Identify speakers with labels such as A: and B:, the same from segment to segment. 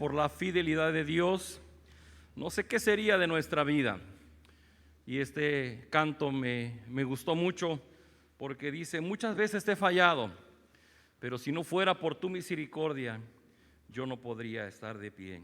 A: por la fidelidad de Dios. No sé qué sería de nuestra vida. Y este canto me gustó mucho porque dice: muchas veces te he fallado, pero si no fuera por tu misericordia, yo no podría estar de pie.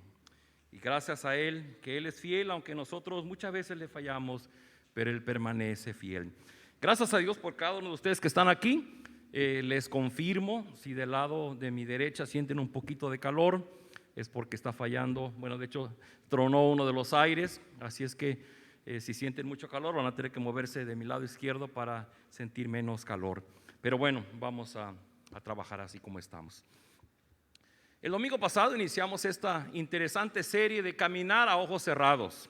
A: Y gracias a Él, que Él es fiel, aunque nosotros muchas veces le fallamos, pero Él permanece fiel. Gracias a Dios por cada uno de ustedes que están aquí. Les confirmo, si del lado de mi derecha sienten un poquito de calor, es porque está fallando. Bueno, de hecho, tronó uno de los aires, así es que si sienten mucho calor van a tener que moverse de mi lado izquierdo para sentir menos calor. Pero bueno, vamos a trabajar así como estamos. El domingo pasado iniciamos esta interesante serie de Caminar a Ojos Cerrados.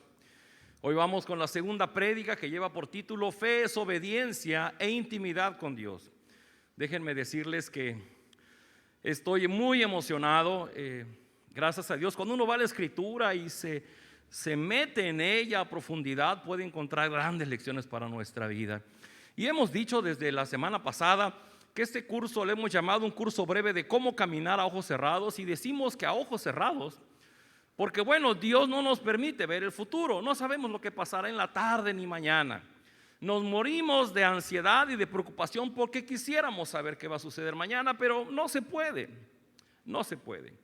A: Hoy vamos con la segunda prédica, que lleva por título Fe es obediencia e intimidad con Dios. Déjenme decirles que estoy muy emocionado, gracias a Dios. Cuando uno va a la Escritura y se mete en ella a profundidad, puede encontrar grandes lecciones para nuestra vida. Y hemos dicho desde la semana pasada que este curso le hemos llamado un curso breve de cómo caminar a ojos cerrados. Y decimos que a ojos cerrados porque bueno, Dios no nos permite ver el futuro. No sabemos lo que pasará en la tarde ni mañana. Nos morimos de ansiedad y de preocupación porque quisiéramos saber qué va a suceder mañana, pero no se puede, no se puede.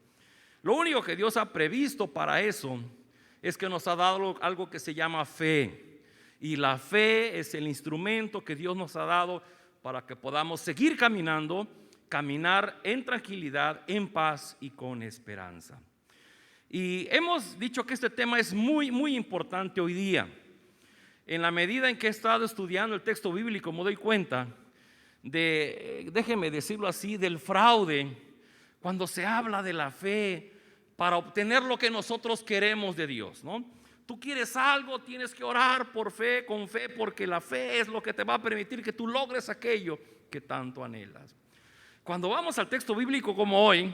A: Lo único que Dios ha previsto para eso es que nos ha dado algo que se llama fe. Y la fe es el instrumento que Dios nos ha dado para que podamos seguir caminando, caminar en tranquilidad, en paz y con esperanza. Y hemos dicho que este tema es muy, muy importante hoy día. En la medida en que he estado estudiando el texto bíblico, me doy cuenta déjeme decirlo así, del fraude cuando se habla de la fe para obtener lo que nosotros queremos de Dios, ¿no? Tú quieres algo, tienes que orar por fe, con fe, porque la fe es lo que te va a permitir que tú logres aquello que tanto anhelas. Cuando vamos al texto bíblico como hoy,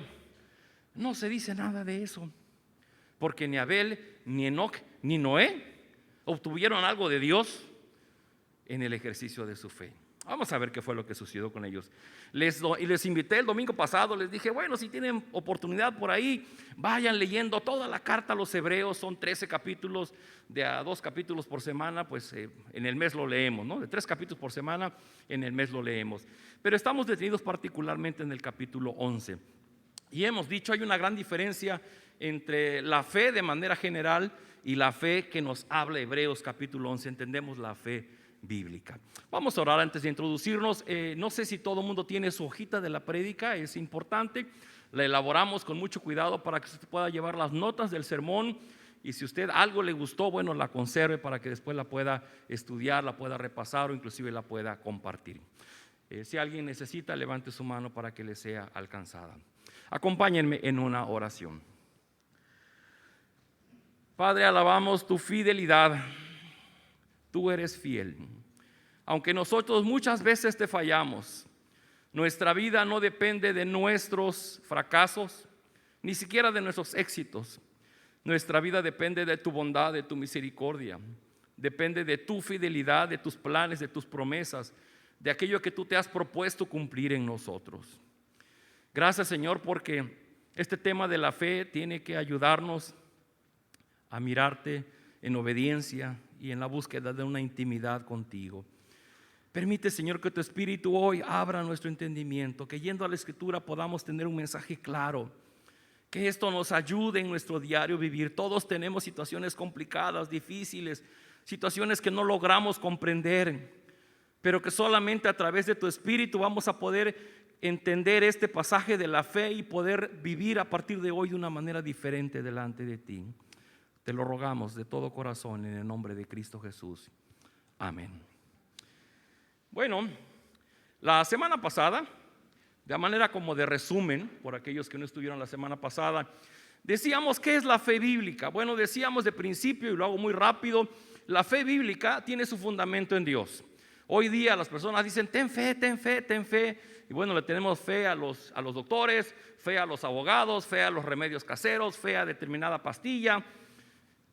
A: no se dice nada de eso, porque ni Abel, ni Enoc, ni Noé obtuvieron algo de Dios en el ejercicio de su fe. Vamos a ver qué fue lo que sucedió con ellos. Les invité el domingo pasado, les dije, bueno, si tienen oportunidad por ahí, vayan leyendo toda la carta a los hebreos. Son 13 capítulos, de a 2 capítulos por semana, pues en el mes lo leemos, ¿no? De 3 capítulos por semana, en el mes lo leemos. Pero estamos detenidos particularmente en el capítulo 11. Y hemos dicho, hay una gran diferencia entre la fe de manera general y la fe que nos habla Hebreos capítulo 11. Entendemos la fe bíblica. Vamos a orar antes de introducirnos. No sé si todo el mundo tiene su hojita de la prédica, es importante. La elaboramos con mucho cuidado para que usted pueda llevar las notas del sermón, y si usted algo le gustó, bueno, la conserve para que después la pueda estudiar, la pueda repasar o inclusive la pueda compartir. Si alguien necesita, levante su mano para que le sea alcanzada. Acompáñenme en una oración. Padre, alabamos tu fidelidad. Tú eres fiel. Aunque nosotros muchas veces te fallamos, nuestra vida no depende de nuestros fracasos, ni siquiera de nuestros éxitos. Nuestra vida depende de tu bondad, de tu misericordia. Depende de tu fidelidad, de tus planes, de tus promesas, de aquello que tú te has propuesto cumplir en nosotros. Gracias, Señor, porque este tema de la fe tiene que ayudarnos a mirarte en obediencia y en la búsqueda de una intimidad contigo. Permite, Señor, que tu Espíritu hoy abra nuestro entendimiento, que yendo a la Escritura podamos tener un mensaje claro, que esto nos ayude en nuestro diario vivir. Todos tenemos situaciones complicadas, difíciles, situaciones que no logramos comprender, pero que solamente a través de tu Espíritu vamos a poder entender este pasaje de la fe y poder vivir a partir de hoy de una manera diferente delante de ti. Te lo rogamos de todo corazón en el nombre de Cristo Jesús. Amén. Bueno, la semana pasada, de manera como de resumen, por aquellos que no estuvieron la semana pasada, decíamos ¿qué es la fe bíblica? Bueno, decíamos de principio, y lo hago muy rápido, la fe bíblica tiene su fundamento en Dios. Hoy día las personas dicen ten fe, ten fe, ten fe. Y bueno, le tenemos fe a los doctores, fe a los abogados, fe a los remedios caseros, fe a determinada pastilla.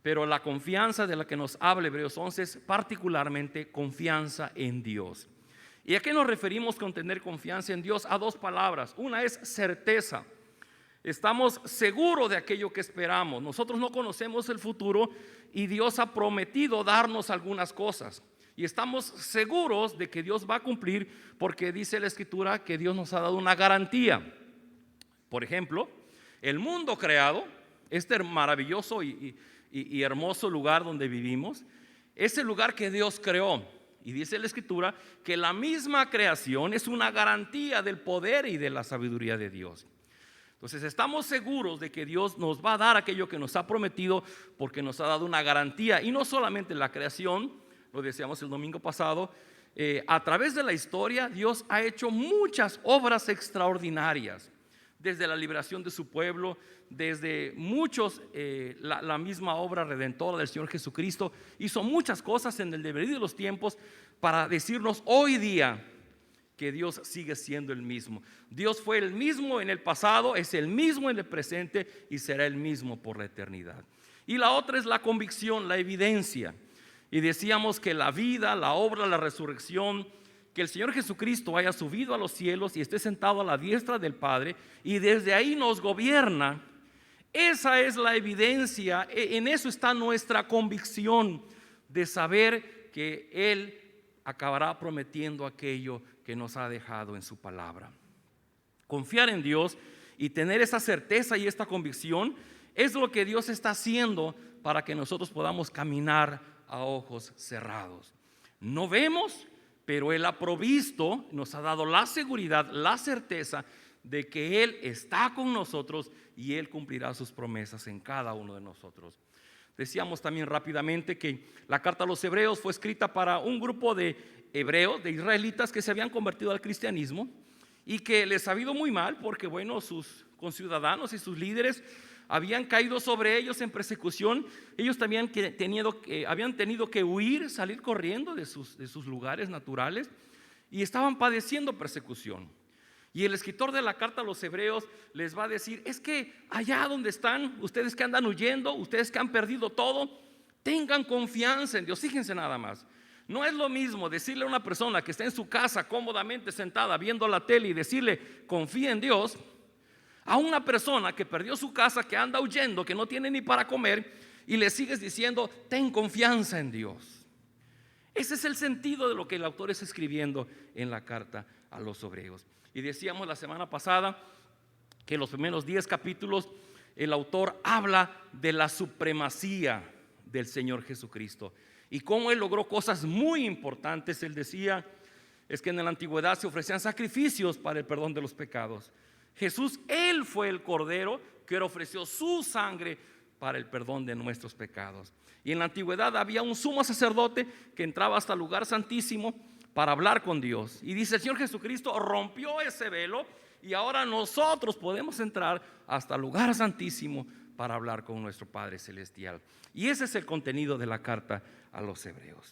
A: Pero la confianza de la que nos habla Hebreos 11 es particularmente confianza en Dios. ¿Y a qué nos referimos con tener confianza en Dios? A dos palabras. Una es certeza. Estamos seguros de aquello que esperamos. Nosotros no conocemos el futuro y Dios ha prometido darnos algunas cosas. Y estamos seguros de que Dios va a cumplir porque dice la Escritura que Dios nos ha dado una garantía. Por ejemplo, el mundo creado, este maravilloso y hermoso lugar donde vivimos, es el lugar que Dios creó. Y dice la Escritura que la misma creación es una garantía del poder y de la sabiduría de Dios. Entonces estamos seguros de que Dios nos va a dar aquello que nos ha prometido porque nos ha dado una garantía. Y no solamente la creación, lo decíamos el domingo pasado, a través de la historia Dios ha hecho muchas obras extraordinarias. Desde la liberación de su pueblo, desde muchos, la misma obra redentora del Señor Jesucristo hizo muchas cosas en el devenir de los tiempos para decirnos hoy día que Dios sigue siendo el mismo. Dios fue el mismo en el pasado, es el mismo en el presente y será el mismo por la eternidad. Y la otra es la convicción, la evidencia. Y decíamos que la vida, la obra, la resurrección, que el Señor Jesucristo haya subido a los cielos y esté sentado a la diestra del Padre y desde ahí nos gobierna. Esa es la evidencia, en eso está nuestra convicción de saber que Él acabará prometiendo aquello que nos ha dejado en su palabra. Confiar en Dios y tener esa certeza y esta convicción es lo que Dios está haciendo para que nosotros podamos caminar a ojos cerrados. No vemos, pero Él ha provisto, nos ha dado la seguridad, la certeza de que Él está con nosotros y Él cumplirá sus promesas en cada uno de nosotros. Decíamos también rápidamente que la carta a los hebreos fue escrita para un grupo de hebreos, de israelitas que se habían convertido al cristianismo y que les ha ido muy mal porque, bueno, sus conciudadanos y sus líderes habían caído sobre ellos en persecución. Ellos también habían tenido que huir, salir corriendo de sus lugares naturales y estaban padeciendo persecución. Y el escritor de la carta a los hebreos les va a decir: es que allá donde están, ustedes que andan huyendo, ustedes que han perdido todo, tengan confianza en Dios. Fíjense nada más, no es lo mismo decirle a una persona que está en su casa cómodamente sentada viendo la tele y decirle confía en Dios, a una persona que perdió su casa, que anda huyendo, que no tiene ni para comer, y le sigues diciendo ten confianza en Dios. Ese es el sentido de lo que el autor está escribiendo en la carta a los hebreos. Y decíamos la semana pasada que en los primeros 10 capítulos el autor habla de la supremacía del Señor Jesucristo y cómo Él logró cosas muy importantes. Él decía, es que en la antigüedad se ofrecían sacrificios para el perdón de los pecados. Jesús, Él fue el Cordero que ofreció su sangre para el perdón de nuestros pecados. Y en la antigüedad había un sumo sacerdote que entraba hasta el lugar santísimo para hablar con Dios. Y dice, el Señor Jesucristo rompió ese velo y ahora nosotros podemos entrar hasta el lugar santísimo para hablar con nuestro Padre Celestial. Y ese es el contenido de la carta a los hebreos.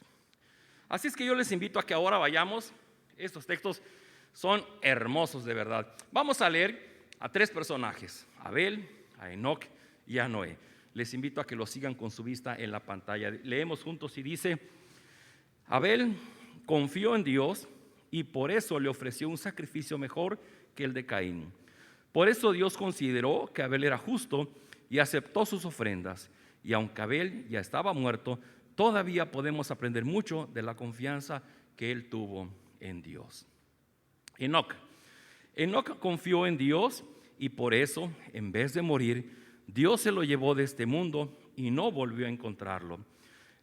A: Así es que yo les invito a que ahora vayamos. Estos textos son hermosos de verdad. Vamos a leer a 3 personajes: a Abel, a Enoc y a Noé. Les invito a que lo sigan con su vista en la pantalla. Leemos juntos y dice: Abel confió en Dios y por eso le ofreció un sacrificio mejor que el de Caín. Por eso Dios consideró que Abel era justo y aceptó sus ofrendas. Y aunque Abel ya estaba muerto, todavía podemos aprender mucho de la confianza que él tuvo en Dios. Enoc confió en Dios y por eso, en vez de morir, Dios se lo llevó de este mundo y no volvió a encontrarlo.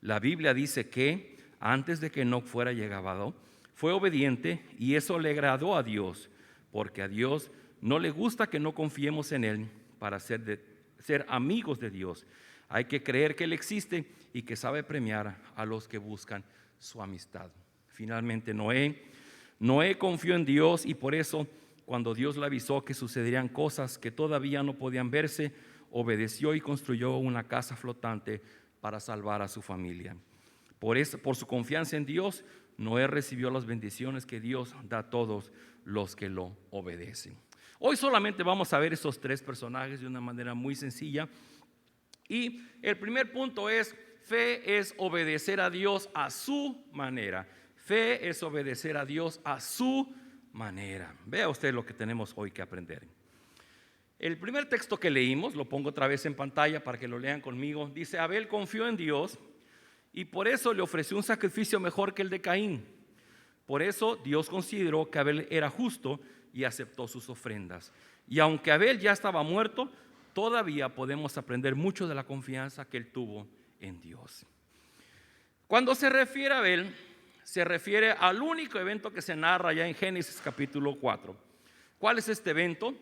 A: La Biblia dice que antes de que Enoc fuera llevado, fue obediente y eso le agradó a Dios, porque a Dios no le gusta que no confiemos en Él para ser amigos de Dios. Hay que creer que Él existe y que sabe premiar a los que buscan su amistad. Finalmente, Noé confió en Dios y por eso, cuando Dios le avisó que sucederían cosas que todavía no podían verse, obedeció y construyó una casa flotante para salvar a su familia. Por su confianza en Dios, Noé recibió las bendiciones que Dios da a todos los que lo obedecen. Hoy solamente vamos a ver esos 3 personajes de una manera muy sencilla. Y el primer punto es: fe es obedecer a Dios a su manera. Fe es obedecer a Dios a su manera. Vea usted lo que tenemos hoy que aprender. El primer texto que leímos, lo pongo otra vez en pantalla para que lo lean conmigo, dice: Abel confió en Dios y por eso le ofreció un sacrificio mejor que el de Caín. Por eso Dios consideró que Abel era justo y aceptó sus ofrendas. Y aunque Abel ya estaba muerto, todavía podemos aprender mucho de la confianza que él tuvo en Dios. Cuando se refiere a Abel, se refiere al único evento que se narra ya en Génesis capítulo 4. ¿Cuál es este evento?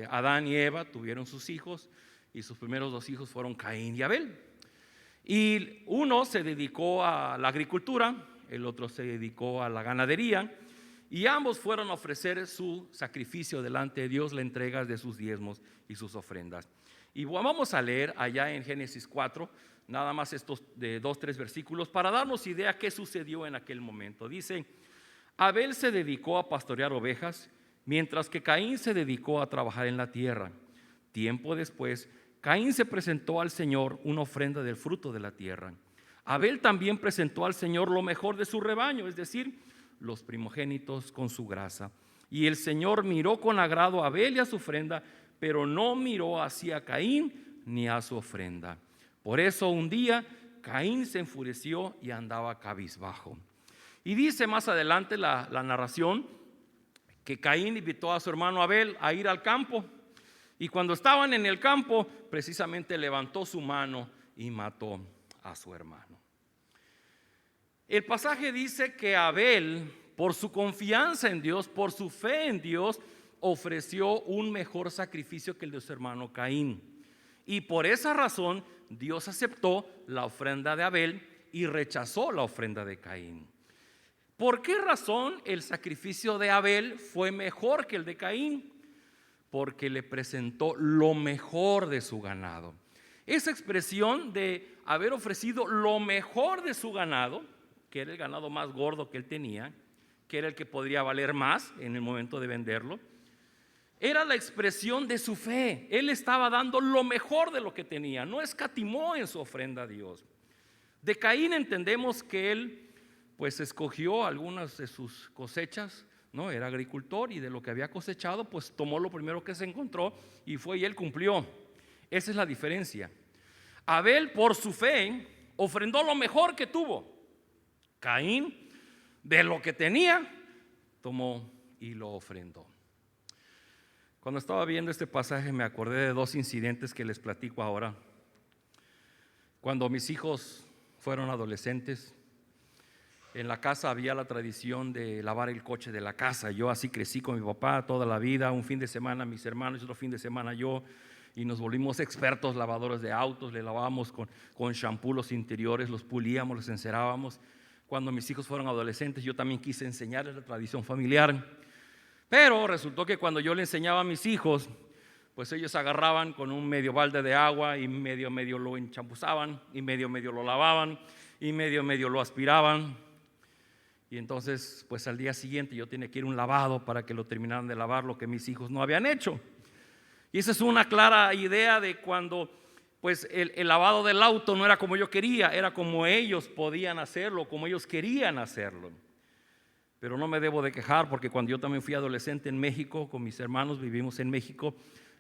A: Adán y Eva tuvieron sus hijos y sus primeros dos hijos fueron Caín y Abel. Y uno se dedicó a la agricultura, el otro se dedicó a la ganadería, y ambos fueron a ofrecer su sacrificio delante de Dios, la entrega de sus diezmos y sus ofrendas. Y vamos a leer allá en Génesis 4, nada más estos de 2-3 versículos para darnos idea qué sucedió en aquel momento. Dice: Abel se dedicó a pastorear ovejas, mientras que Caín se dedicó a trabajar en la tierra. Tiempo después, Caín se presentó al Señor una ofrenda del fruto de la tierra. Abel también presentó al Señor lo mejor de su rebaño, es decir, los primogénitos con su grasa. Y el Señor miró con agrado a Abel y a su ofrenda, pero no miró hacia Caín ni a su ofrenda. Por eso un día Caín se enfureció y andaba cabizbajo. Y dice más adelante la narración que Caín invitó a su hermano Abel a ir al campo. Y cuando estaban en el campo, precisamente levantó su mano y mató a su hermano. El pasaje dice que Abel, por su confianza en Dios, por su fe en Dios, ofreció un mejor sacrificio que el de su hermano Caín. Y por esa razón, Dios aceptó la ofrenda de Abel y rechazó la ofrenda de Caín. ¿Por qué razón el sacrificio de Abel fue mejor que el de Caín? Porque le presentó lo mejor de su ganado. Esa expresión de haber ofrecido lo mejor de su ganado, que era el ganado más gordo que él tenía, que era el que podría valer más en el momento de venderlo, era la expresión de su fe. Él estaba dando lo mejor de lo que tenía, no escatimó en su ofrenda a Dios. De Caín entendemos que él pues escogió algunas de sus cosechas, ¿no? Era agricultor y de lo que había cosechado pues tomó lo primero que se encontró y fue y él cumplió. Esa es la diferencia. Abel, por su fe, ofrendó lo mejor que tuvo. Caín, de lo que tenía, tomó y lo ofrendó. Cuando estaba viendo este pasaje me acordé de dos incidentes que les platico ahora. Cuando mis hijos fueron adolescentes, en la casa había la tradición de lavar el coche de la casa. Yo así crecí con mi papá toda la vida. Un fin de semana mis hermanos, otro fin de semana yo, y nos volvimos expertos lavadores de autos. Le lavábamos con shampoo los interiores, los pulíamos, los encerábamos. Cuando mis hijos fueron adolescentes, yo también quise enseñarles la tradición familiar. Pero resultó que cuando yo le enseñaba a mis hijos, pues ellos agarraban con un medio balde de agua y medio lo enchapuzzaban, y medio lo lavaban, y medio lo aspiraban. Y entonces, pues al día siguiente yo tenía que ir a un lavado para que lo terminaran de lavar, lo que mis hijos no habían hecho. Y esa es una clara idea de cuando pues el lavado del auto no era como yo quería, era como ellos podían hacerlo, como ellos querían hacerlo. Pero no me debo de quejar, porque cuando yo también fui adolescente en México, con mis hermanos, vivimos en México,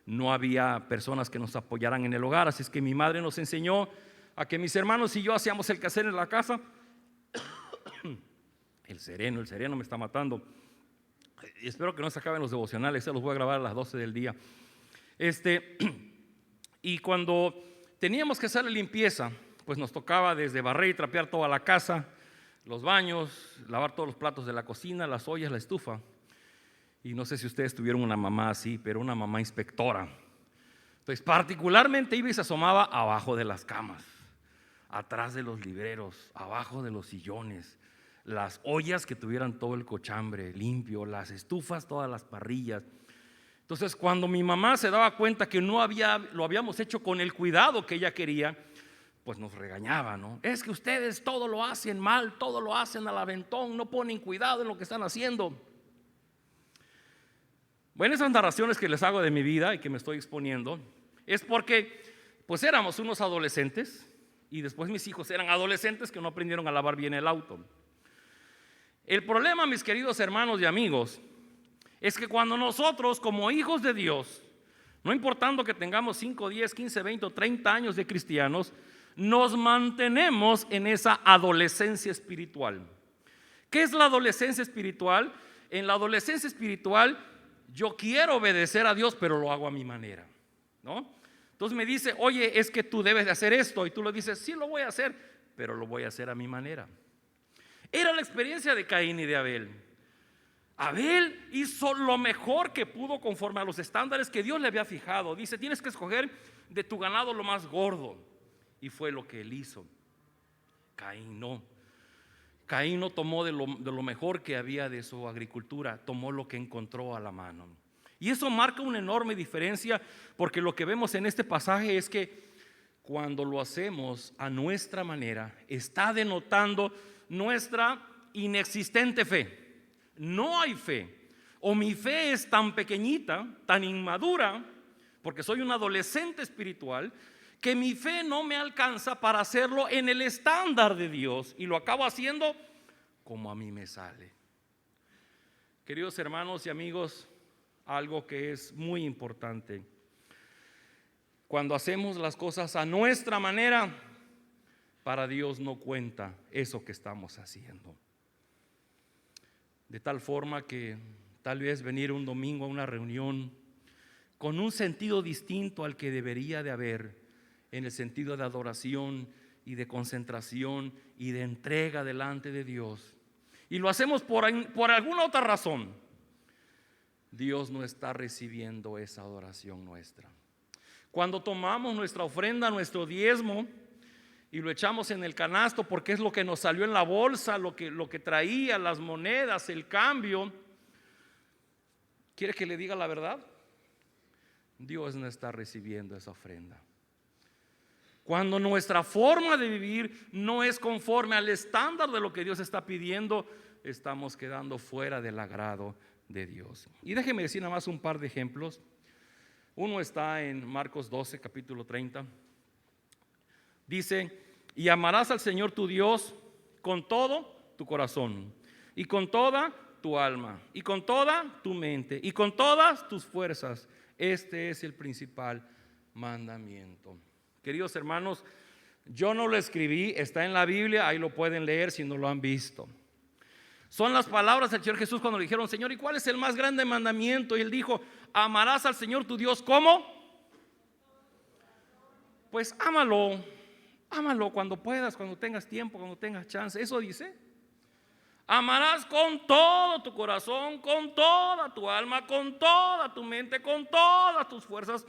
A: no había personas que nos apoyaran en el hogar, así es que mi madre nos enseñó a que mis hermanos y yo hacíamos el quehacer en la casa. El sereno me está matando. Espero que no se acaben los devocionales, se los voy a grabar a las 12 del día. Y cuando teníamos que hacer la limpieza, pues nos tocaba desde barrer y trapear toda la casa, los baños, lavar todos los platos de la cocina, las ollas, la estufa. Y no sé si ustedes tuvieron una mamá así, pero una mamá inspectora. Entonces particularmente iba y se asomaba abajo de las camas, atrás de los libreros, abajo de los sillones, las ollas que tuvieran todo el cochambre limpio, las estufas, todas las parrillas. Entonces cuando mi mamá se daba cuenta que lo habíamos hecho con el cuidado que ella quería, pues nos regañaba, ¿no? Es que ustedes todo lo hacen mal, todo lo hacen al aventón, no ponen cuidado en lo que están haciendo. Bueno, esas narraciones que les hago de mi vida y que me estoy exponiendo es porque pues éramos unos adolescentes y después mis hijos eran adolescentes que no aprendieron a lavar bien el auto. El problema, mis queridos hermanos y amigos, es que cuando nosotros como hijos de Dios, no importando que tengamos 5, 10, 15, 20 o 30 años de cristianos, nos mantenemos en esa adolescencia espiritual. ¿Qué es la adolescencia espiritual? En la adolescencia espiritual yo quiero obedecer a Dios, pero lo hago a mi manera, ¿no? Entonces me dice, oye, es que tú debes de hacer esto, y tú lo dices, sí lo voy a hacer, pero lo voy a hacer a mi manera. Era la experiencia de Caín y de Abel. Abel hizo lo mejor que pudo conforme a los estándares que Dios le había fijado. Dice, tienes que escoger de tu ganado lo más gordo. Y fue lo que él hizo. Caín no. Caín no tomó de lo mejor que había de su agricultura, tomó lo que encontró a la mano. Y eso marca una enorme diferencia, porque lo que vemos en este pasaje es que cuando lo hacemos a nuestra manera, está denotando nuestra inexistente fe. No hay fe, o mi fe es tan pequeñita, tan inmadura, porque soy un adolescente espiritual, que mi fe no me alcanza para hacerlo en el estándar de Dios, y lo acabo haciendo como a mí me sale. Queridos hermanos y amigos, algo que es muy importante: cuando hacemos las cosas a nuestra manera, para Dios no cuenta eso que estamos haciendo. De tal forma que tal vez venir un domingo a una reunión con un sentido distinto al que debería de haber, en el sentido de adoración y de concentración y de entrega delante de Dios, y lo hacemos por alguna otra razón, Dios no está recibiendo esa adoración nuestra. Cuando tomamos nuestra ofrenda, nuestro diezmo, y lo echamos en el canasto porque es lo que nos salió en la bolsa, lo que traía, las monedas, el cambio, ¿quiere que le diga la verdad? Dios no está recibiendo esa ofrenda. Cuando nuestra forma de vivir no es conforme al estándar de lo que Dios está pidiendo, estamos quedando fuera del agrado de Dios. Y déjeme decir nada más un par de ejemplos. Uno está en Marcos 12, capítulo 30. Dice, y amarás al Señor tu Dios con todo tu corazón, y con toda tu alma, y con toda tu mente, y con todas tus fuerzas. Este es el principal mandamiento. Queridos hermanos, yo no lo escribí, está en la Biblia, ahí lo pueden leer si no lo han visto. Son las palabras del Señor Jesús cuando le dijeron, Señor, ¿y cuál es el más grande mandamiento? Y él dijo, amarás al Señor tu Dios, ¿cómo? Pues ámalo cuando puedas, cuando tengas tiempo, cuando tengas chance. Eso dice. Amarás con todo tu corazón, con toda tu alma, con toda tu mente, con todas tus fuerzas.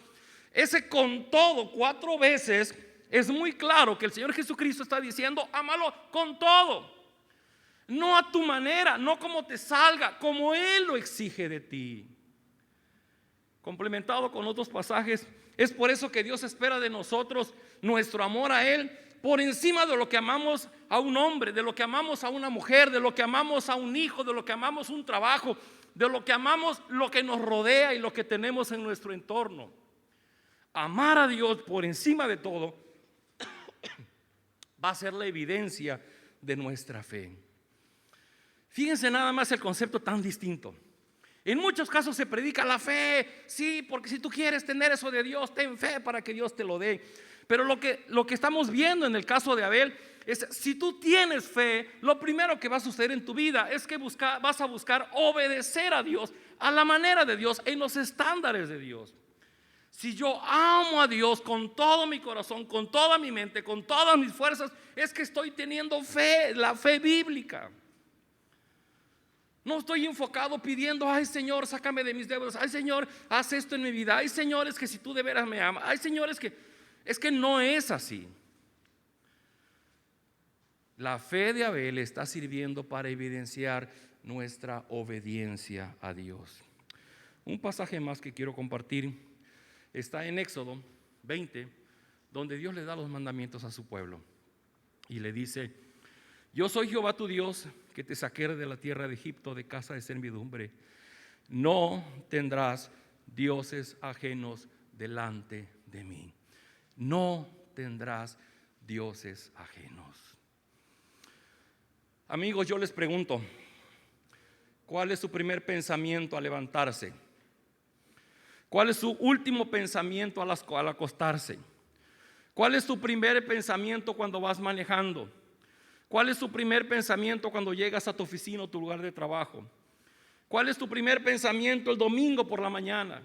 A: Ese con todo 4 veces es muy claro que el Señor Jesucristo está diciendo, ámalo con todo. No a tu manera, no como te salga, como Él lo exige de ti. Complementado con otros pasajes, es por eso que Dios espera de nosotros nuestro amor a Él por encima de lo que amamos a un hombre, de lo que amamos a una mujer, de lo que amamos a un hijo, de lo que amamos un trabajo, de lo que amamos lo que nos rodea y lo que tenemos en nuestro entorno. Amar a Dios por encima de todo va a ser la evidencia de nuestra fe. Fíjense nada más el concepto tan distinto. En muchos casos se predica la fe, sí, porque si tú quieres tener eso de Dios, ten fe para que Dios te lo dé. Pero lo que estamos viendo en el caso de Abel es, si tú tienes fe, lo primero que va a suceder en tu vida es que vas a buscar obedecer a Dios, a la manera de Dios, en los estándares de Dios. Si yo amo a Dios con todo mi corazón, con toda mi mente, con todas mis fuerzas, es que estoy teniendo fe, la fe bíblica. No estoy enfocado pidiendo, ay Señor, sácame de mis deudas, ay Señor, haz esto en mi vida, ay Señor, es que si tú de veras me amas, ay Señor, es que no es así. La fe de Abel está sirviendo para evidenciar nuestra obediencia a Dios. Un pasaje más que quiero compartir está en Éxodo 20, donde Dios le da los mandamientos a su pueblo y le dice, yo soy Jehová tu Dios, que te saqué de la tierra de Egipto, de casa de servidumbre. No tendrás dioses ajenos delante de mí. No tendrás dioses ajenos. Amigos, yo les pregunto, ¿Cuál es su primer pensamiento al levantarse? ¿Cuál es su último pensamiento al acostarse? ¿Cuál es tu primer pensamiento cuando vas manejando? ¿Cuál es tu primer pensamiento cuando llegas a tu oficina o tu lugar de trabajo? ¿Cuál es tu primer pensamiento el domingo por la mañana?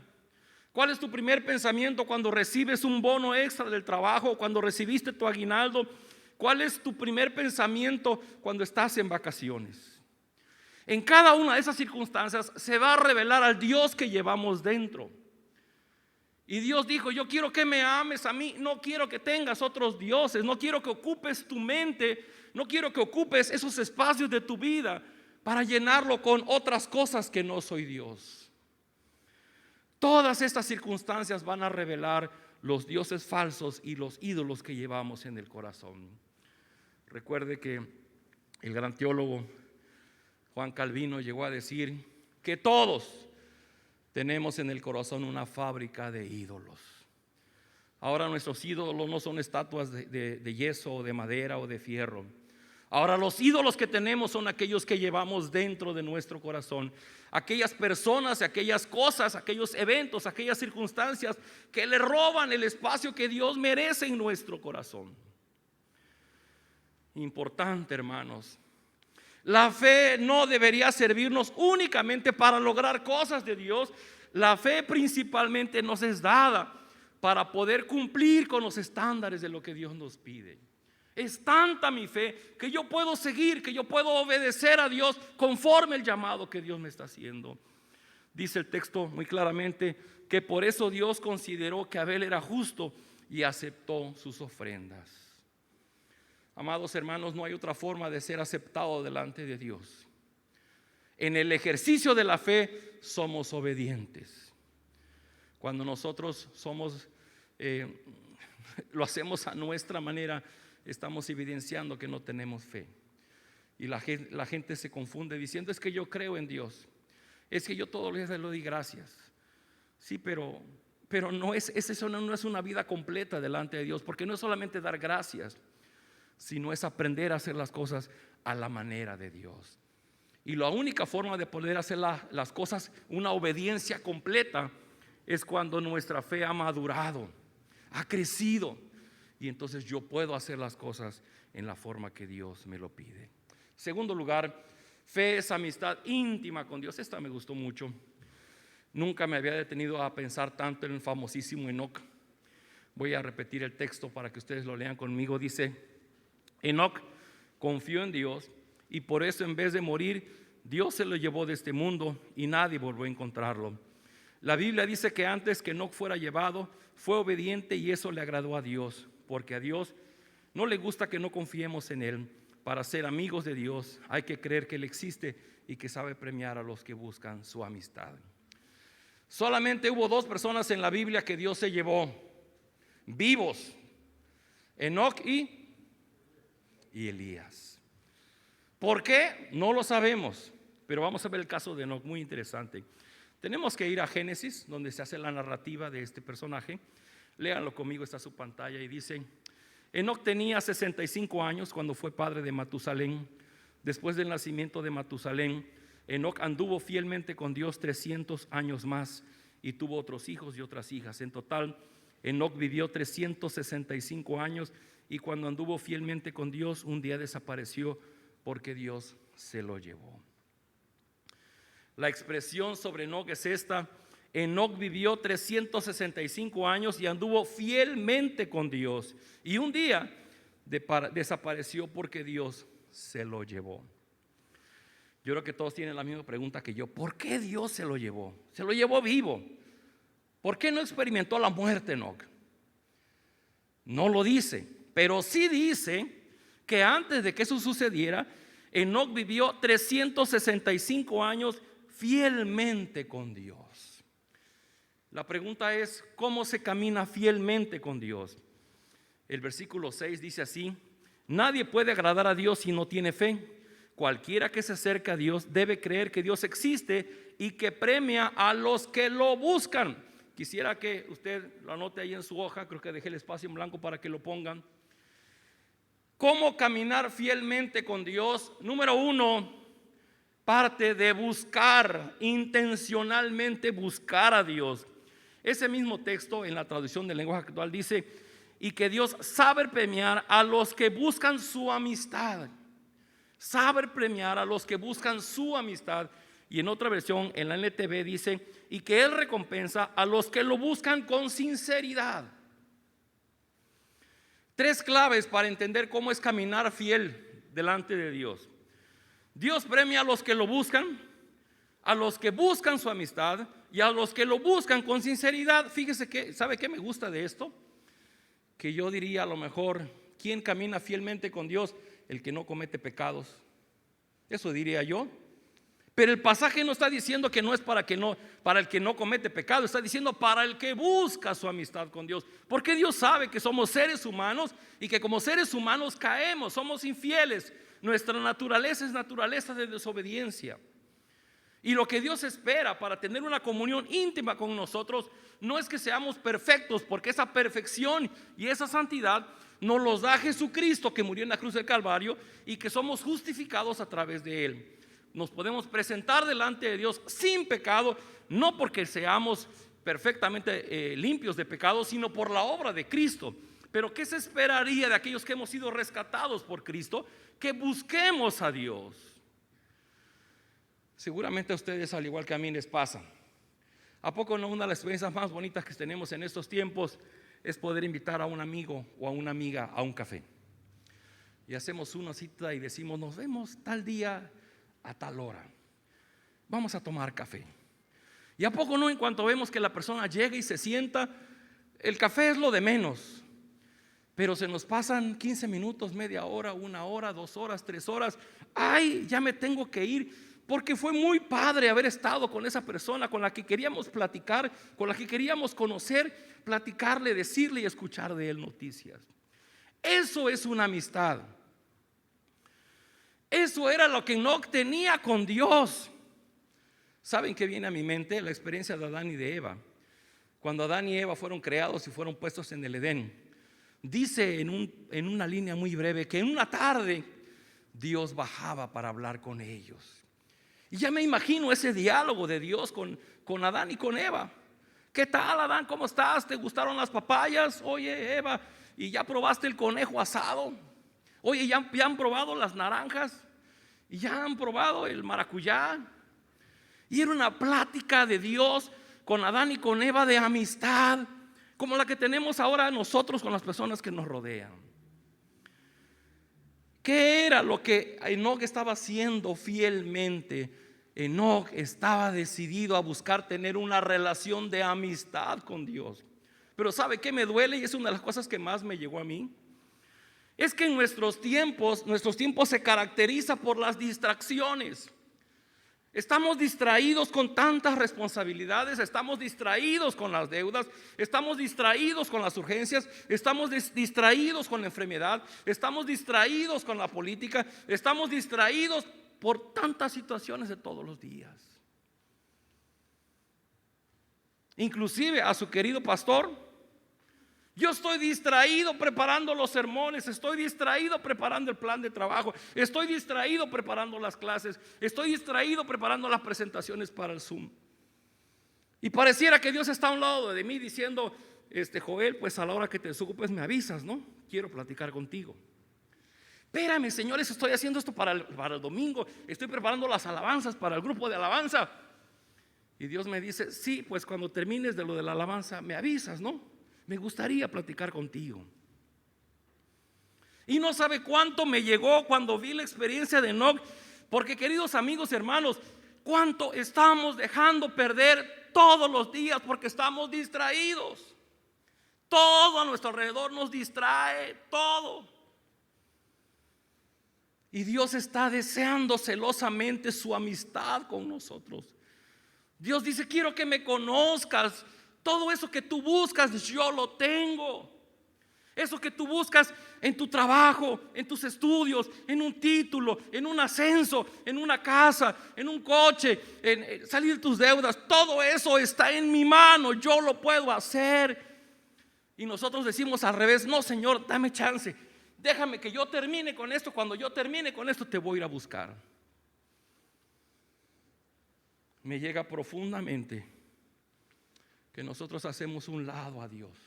A: ¿Cuál es tu primer pensamiento cuando recibes un bono extra del trabajo, cuando recibiste tu aguinaldo? ¿Cuál es tu primer pensamiento cuando estás en vacaciones? En cada una de esas circunstancias se va a revelar al Dios que llevamos dentro. Y Dios dijo: yo quiero que me ames a mí, no quiero que tengas otros dioses, no quiero que ocupes tu mente, no quiero que ocupes esos espacios de tu vida para llenarlo con otras cosas que no soy Dios. Todas estas circunstancias van a revelar los dioses falsos y los ídolos que llevamos en el corazón. Recuerde que el gran teólogo Juan Calvino llegó a decir que todos tenemos en el corazón una fábrica de ídolos. Ahora nuestros ídolos no son estatuas de yeso o de madera o de fierro. Ahora los ídolos que tenemos son aquellos que llevamos dentro de nuestro corazón. Aquellas personas, aquellas cosas, aquellos eventos, aquellas circunstancias que le roban el espacio que Dios merece en nuestro corazón. Importante, hermanos. La fe no debería servirnos únicamente para lograr cosas de Dios. La fe principalmente nos es dada para poder cumplir con los estándares de lo que Dios nos pide. Es tanta mi fe que yo puedo seguir, que yo puedo obedecer a Dios conforme el llamado que Dios me está haciendo. Dice el texto muy claramente que por eso Dios consideró que Abel era justo y aceptó sus ofrendas. Amados hermanos, no hay otra forma de ser aceptado delante de Dios. En el ejercicio de la fe somos obedientes. Cuando nosotros lo hacemos a nuestra manera, estamos evidenciando que no tenemos fe. Y la gente se confunde diciendo: es que yo creo en Dios, es que yo todos los días le doy gracias. Sí, pero eso no es una vida completa delante de Dios, porque no es solamente dar gracias, sino es aprender a hacer las cosas a la manera de Dios. Y la única forma de poder hacer las cosas, una obediencia completa, es cuando nuestra fe ha madurado, ha crecido, y entonces yo puedo hacer las cosas en la forma que Dios me lo pide. Segundo lugar, fe es amistad íntima con Dios. Esta me gustó mucho. Nunca me había detenido a pensar tanto en el famosísimo Enoc. Voy a repetir el texto para que ustedes lo lean conmigo. Dice: Enoc confió en Dios y por eso, en vez de morir, Dios se lo llevó de este mundo y nadie volvió a encontrarlo. La Biblia dice que antes que Enoc fuera llevado, fue obediente y eso le agradó a Dios, porque a Dios no le gusta que no confiemos en Él. Para ser amigos de Dios hay que creer que Él existe y que sabe premiar a los que buscan su amistad. Solamente hubo dos personas en la Biblia que Dios se llevó vivos: Enoc y Elías. ¿Por qué? No lo sabemos, pero vamos a ver el caso de Enoc, muy interesante. Tenemos que ir a Génesis, donde se hace la narrativa de este personaje. Léanlo conmigo, está en su pantalla, y dice: Enoc tenía 65 años cuando fue padre de Matusalén. Después del nacimiento de Matusalén, Enoc anduvo fielmente con Dios 300 años más y tuvo otros hijos y otras hijas. En total, Enoc vivió 365 años, y cuando anduvo fielmente con Dios, un día desapareció porque Dios se lo llevó. La expresión sobre Enoc es esta: Enoc vivió 365 años y anduvo fielmente con Dios, y un día desapareció porque Dios se lo llevó. Yo creo que todos tienen la misma pregunta que yo: ¿por qué Dios se lo llevó? Se lo llevó vivo. ¿Por qué no experimentó la muerte Enoc? No lo dice, pero sí dice que antes de que eso sucediera, Enoc vivió 365 años fielmente con Dios. La pregunta es: ¿cómo se camina fielmente con Dios? El versículo 6 dice así: nadie puede agradar a Dios si no tiene fe. Cualquiera que se acerca a Dios debe creer que Dios existe y que premia a los que lo buscan. Quisiera que usted lo anote ahí en su hoja, creo que dejé el espacio en blanco para que lo pongan. ¿Cómo caminar fielmente con Dios? Número uno, parte de buscar, intencionalmente buscar a Dios. Ese mismo texto en la traducción del lenguaje actual dice: y que Dios sabe premiar a los que buscan su amistad. Sabe premiar a los que buscan su amistad. Y en otra versión, en la NTV, dice: y que Él recompensa a los que lo buscan con sinceridad. Tres claves para entender cómo es caminar fiel delante de Dios. Dios premia a los que lo buscan, a los que buscan su amistad y a los que lo buscan con sinceridad. Fíjese que, ¿sabe qué me gusta de esto? Que yo diría, a lo mejor, ¿quién camina fielmente con Dios? El que no comete pecados. Eso diría yo. Pero el pasaje no está diciendo que no es para el que no comete pecado, está diciendo para el que busca su amistad con Dios. Porque Dios sabe que somos seres humanos y que como seres humanos caemos, somos infieles. Nuestra naturaleza es naturaleza de desobediencia. Y lo que Dios espera para tener una comunión íntima con nosotros no es que seamos perfectos, porque esa perfección y esa santidad nos los da Jesucristo, que murió en la cruz del Calvario, y que somos justificados a través de Él. Nos podemos presentar delante de Dios sin pecado, no porque seamos perfectamente limpios de pecado, sino por la obra de Cristo. Pero ¿qué se esperaría de aquellos que hemos sido rescatados por Cristo? Que busquemos a Dios. Seguramente a ustedes, al igual que a mí, les pasa. ¿A poco no? Una de las experiencias más bonitas que tenemos en estos tiempos es poder invitar a un amigo o a una amiga a un café. Y hacemos una cita y decimos: nos vemos tal día a tal hora, vamos a tomar café. Y a poco no, en cuanto vemos que la persona llega y se sienta, el café es lo de menos. Pero se nos pasan 15 minutos, media hora, 1 hora, 2 horas, 3 horas. Ay, ya me tengo que ir, porque fue muy padre haber estado con esa persona con la que queríamos platicar, con la que queríamos conocer, platicarle, decirle y escuchar de él noticias. Eso es una amistad. Eso era lo que Enoc tenía con Dios. ¿Saben qué viene a mi mente? La experiencia de Adán y de Eva. Cuando Adán y Eva fueron creados y fueron puestos en el Edén, dice en una línea muy breve que en una tarde Dios bajaba para hablar con ellos. Y ya me imagino ese diálogo de Dios con Adán y con Eva. ¿Qué tal, Adán? ¿Cómo estás? ¿Te gustaron las papayas? Oye, Eva, ¿y ya probaste el conejo asado? Oye, ¿ya han probado las naranjas? ¿Y ya han probado el maracuyá? Y era una plática de Dios con Adán y con Eva de amistad, como la que tenemos ahora nosotros con las personas que nos rodean. ¿Qué era lo que Enoc estaba haciendo fielmente? Enoc estaba decidido a buscar tener una relación de amistad con Dios. Pero ¿sabe qué me duele? Y es una de las cosas que más me llegó a mí. Es que en nuestros tiempos se caracteriza por las distracciones. Estamos distraídos con tantas responsabilidades, estamos distraídos con las deudas, estamos distraídos con las urgencias, estamos distraídos con la enfermedad, estamos distraídos con la política, estamos distraídos por tantas situaciones de todos los días. Inclusive a su querido pastor, yo estoy distraído preparando los sermones, estoy distraído preparando el plan de trabajo, estoy distraído preparando las clases, estoy distraído preparando las presentaciones para el Zoom. Y pareciera que Dios está a un lado de mí diciendo: Joel, pues a la hora que te desocupes me avisas, ¿no? Quiero platicar contigo. Espérame, señores, estoy haciendo esto para el domingo, estoy preparando las alabanzas para el grupo de alabanza. Y Dios me dice: sí, pues cuando termines de lo de la alabanza me avisas, ¿no? Me gustaría platicar contigo. Y no sabe cuánto me llegó cuando vi la experiencia de Enoc, porque, queridos amigos y hermanos, cuánto estamos dejando perder todos los días porque estamos distraídos. Todo a nuestro alrededor nos distrae, todo. Y Dios está deseando celosamente su amistad con nosotros. Dios dice: quiero que me conozcas. Todo eso que tú buscas, yo lo tengo. Eso que tú buscas en tu trabajo, en tus estudios, en un título, en un ascenso, en una casa, en un coche, en salir tus deudas, todo eso está en mi mano, yo lo puedo hacer. Y nosotros decimos al revés: no, Señor, dame chance, déjame que yo termine con esto. Cuando yo termine con esto te voy a ir a buscar. me llega profundamente que nosotros hacemos un lado a Dios,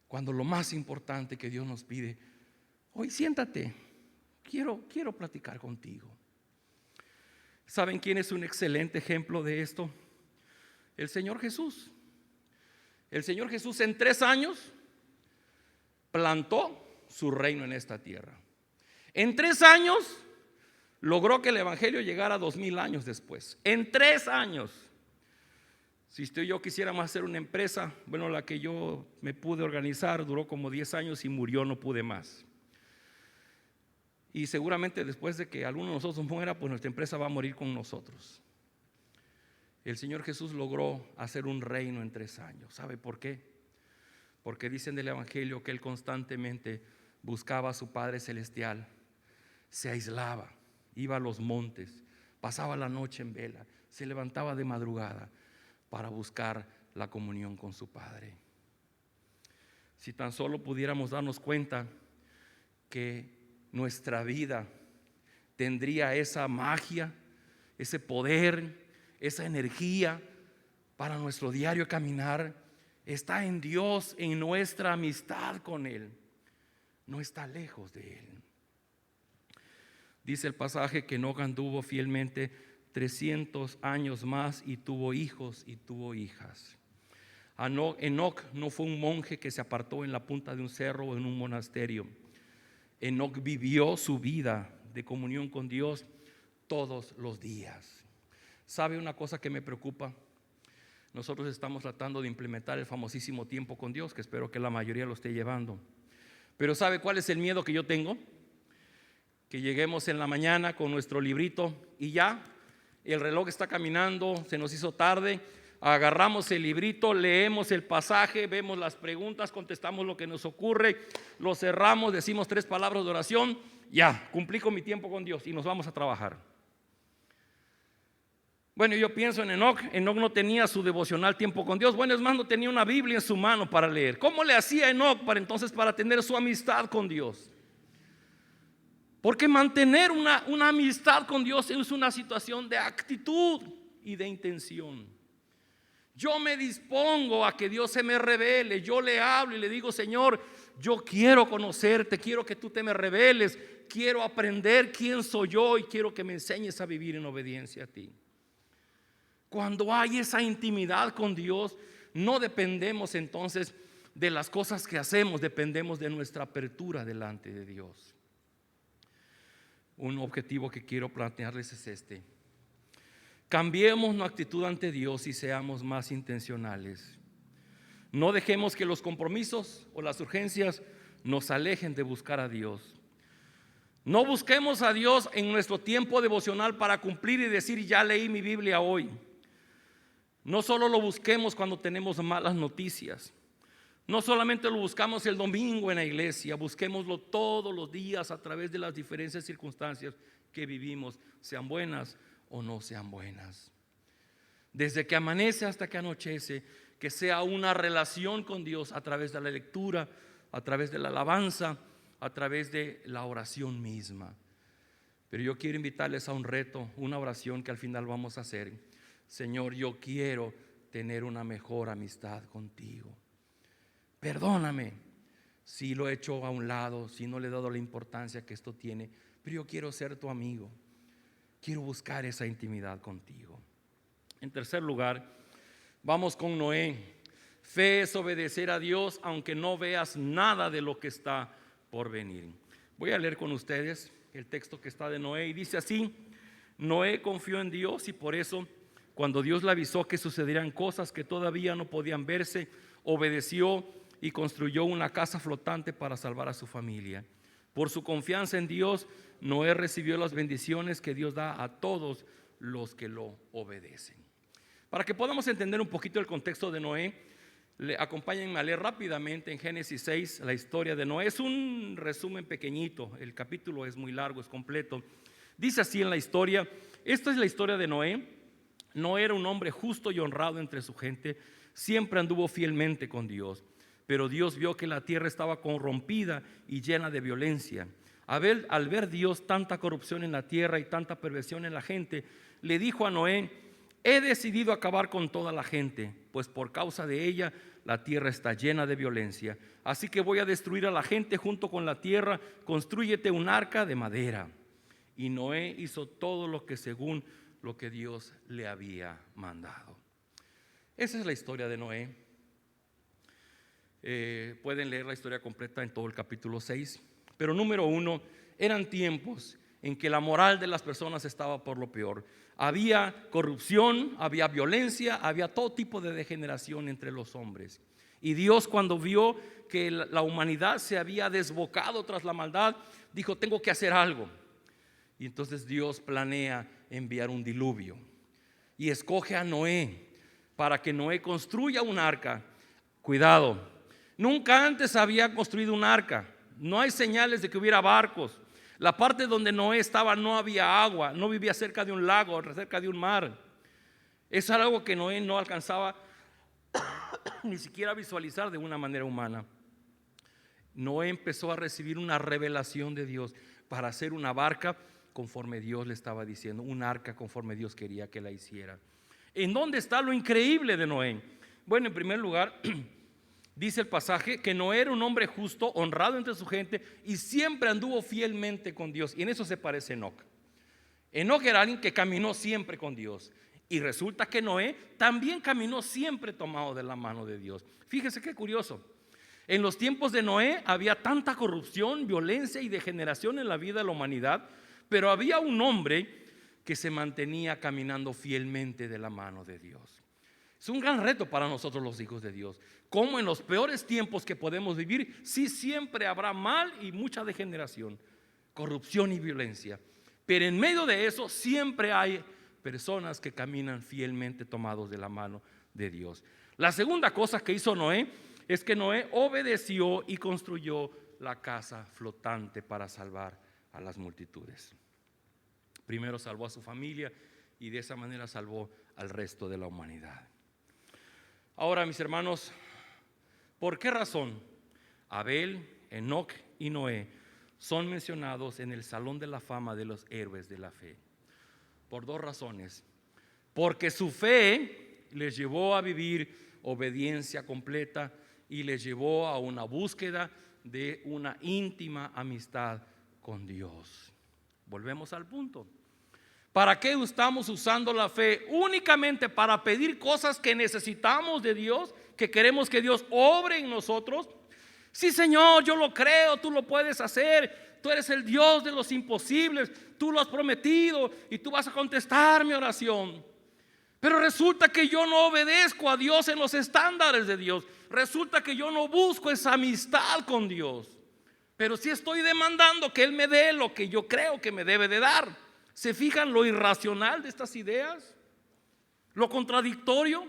A: cuando lo más importante que Dios nos pide: hoy siéntate, quiero platicar contigo. ¿Saben quién es un excelente ejemplo de esto? El Señor Jesús. El Señor Jesús en 3 años plantó su reino en esta tierra. En 3 años logró que el evangelio llegara 2000 años después. En 3 años. Si usted y yo quisiéramos hacer una empresa, bueno, la que yo me pude organizar duró como 10 años y murió, no pude más. Y seguramente después de que alguno de nosotros muera, pues nuestra empresa va a morir con nosotros. El Señor Jesús logró hacer un reino en 3 años. ¿Sabe por qué? Porque dicen del evangelio que Él constantemente buscaba a su Padre Celestial, se aislaba, iba a los montes, pasaba la noche en vela, se levantaba de madrugada para buscar la comunión con su Padre. Si tan solo pudiéramos darnos cuenta que nuestra vida tendría esa magia, ese poder, esa energía para nuestro diario caminar, está en Dios, en nuestra amistad con Él, no está lejos de Él. Dice el pasaje que Enoc anduvo fielmente 300 años más y tuvo hijos y tuvo hijas. Enoc no fue un monje que se apartó en la punta de un cerro o en un monasterio. Enoc vivió su vida de comunión con Dios todos los días. ¿Sabe una cosa que me preocupa? Nosotros estamos tratando de implementar el famosísimo tiempo con Dios, que espero que la mayoría lo esté llevando. Pero ¿sabe cuál es el miedo que yo tengo? Que lleguemos en la mañana con nuestro librito y ya el reloj está caminando, se nos hizo tarde, agarramos el librito, leemos el pasaje, vemos las preguntas, contestamos lo que nos ocurre, lo cerramos, decimos 3 palabras de oración, ya, cumplí con mi tiempo con Dios y nos vamos a trabajar. Bueno, yo pienso en Enoc. Enoc no tenía su devocional tiempo con Dios. Bueno, es más, no tenía una Biblia en su mano para leer. ¿Cómo le hacía Enoc para tener su amistad con Dios? Porque mantener una amistad con Dios es una situación de actitud y de intención. Yo me dispongo a que Dios se me revele. Yo le hablo y le digo: Señor, yo quiero conocerte, quiero que tú te me reveles, quiero aprender quién soy yo y quiero que me enseñes a vivir en obediencia a ti. Cuando hay esa intimidad con Dios, no dependemos entonces de las cosas que hacemos, dependemos de nuestra apertura delante de Dios. Un objetivo que quiero plantearles es este: cambiemos nuestra actitud ante Dios y seamos más intencionales. No dejemos que los compromisos o las urgencias nos alejen de buscar a Dios. No busquemos a Dios en nuestro tiempo devocional para cumplir y decir: ya leí mi Biblia hoy. No solo lo busquemos cuando tenemos malas noticias. No solamente lo buscamos el domingo en la iglesia, busquémoslo todos los días a través de las diferentes circunstancias que vivimos, sean buenas o no sean buenas. Desde que amanece hasta que anochece, que sea una relación con Dios a través de la lectura, a través de la alabanza, a través de la oración misma. Pero yo quiero invitarles a un reto, una oración que al final vamos a hacer. Señor, yo quiero tener una mejor amistad contigo. Perdóname si lo he hecho a un lado, si no le he dado la importancia que esto tiene, pero yo quiero ser tu amigo. Quiero buscar esa intimidad contigo. En tercer lugar, vamos con Noé. Fe es obedecer a Dios aunque no veas nada de lo que está por venir. Voy a leer con ustedes el texto que está de Noé y dice así: Noé confió en Dios y por eso, cuando Dios le avisó que sucederían cosas que todavía no podían verse, obedeció y construyó una casa flotante para salvar a su familia. Por su confianza en Dios, Noé recibió las bendiciones que Dios da a todos los que lo obedecen. Para que podamos entender un poquito el contexto de Noé, acompáñenme a leer rápidamente en Génesis 6 la historia de Noé. Es un resumen pequeñito, el capítulo es muy largo, es completo. Dice así en la historia: esta es la historia de Noé. Noé era un hombre justo y honrado entre su gente, siempre anduvo fielmente con Dios. Pero Dios vio que la tierra estaba corrompida y llena de violencia. Al ver Dios tanta corrupción en la tierra y tanta perversión en la gente, le dijo a Noé: he decidido acabar con toda la gente, pues por causa de ella la tierra está llena de violencia. Así que voy a destruir a la gente junto con la tierra. Constrúyete un arca de madera. Y Noé hizo todo lo que según lo que Dios le había mandado. Esa es la historia de Noé. Pueden leer la historia completa en todo el capítulo 6. Pero número 1, eran tiempos en que la moral de las personas estaba por lo peor. Había corrupción, había violencia, había todo tipo de degeneración entre los hombres. Y Dios, cuando vio que la humanidad se había desbocado tras la maldad, dijo: tengo que hacer algo. Y entonces Dios planea enviar un diluvio y escoge a Noé para que Noé construya un arca. Cuidado, nunca antes había construido un arca. No hay señales de que hubiera barcos. La parte donde Noé estaba no había agua, no vivía cerca de un lago, cerca de un mar. Es algo que Noé no alcanzaba ni siquiera visualizar de una manera humana. Noé empezó a recibir una revelación de Dios para hacer una barca conforme Dios le estaba diciendo, un arca conforme Dios quería que la hiciera. ¿En dónde está lo increíble de Noé? Bueno, en primer lugar, dice el pasaje que Noé era un hombre justo, honrado entre su gente, y siempre anduvo fielmente con Dios. Y en eso se parece Enoc. Enoc era alguien que caminó siempre con Dios. Y resulta que Noé también caminó siempre tomado de la mano de Dios. Fíjese qué curioso. En los tiempos de Noé había tanta corrupción, violencia y degeneración en la vida de la humanidad, pero había un hombre que se mantenía caminando fielmente de la mano de Dios. Es un gran reto para nosotros los hijos de Dios. Como en los peores tiempos que podemos vivir, sí, siempre habrá mal y mucha degeneración, corrupción y violencia. Pero en medio de eso siempre hay personas que caminan fielmente tomados de la mano de Dios. La segunda cosa que hizo Noé es que Noé obedeció y construyó la casa flotante para salvar a las multitudes. Primero salvó a su familia y de esa manera salvó al resto de la humanidad. Ahora, mis hermanos, ¿por qué razón Abel, Enoc y Noé son mencionados en el Salón de la Fama de los héroes de la fe? Por dos razones. Porque su fe les llevó a vivir obediencia completa y les llevó a una búsqueda de una íntima amistad con Dios. Volvemos al punto. ¿Para qué estamos usando la fe? Únicamente para pedir cosas que necesitamos de Dios, que queremos que Dios obre en nosotros. Sí, Señor, yo lo creo, tú lo puedes hacer. Tú eres el Dios de los imposibles, tú lo has prometido y tú vas a contestar mi oración. Pero resulta que yo no obedezco a Dios en los estándares de Dios. Resulta que yo no busco esa amistad con Dios. Pero sí estoy demandando que Él me dé lo que yo creo que me debe de dar. ¿Se fijan lo irracional de estas ideas? Lo contradictorio.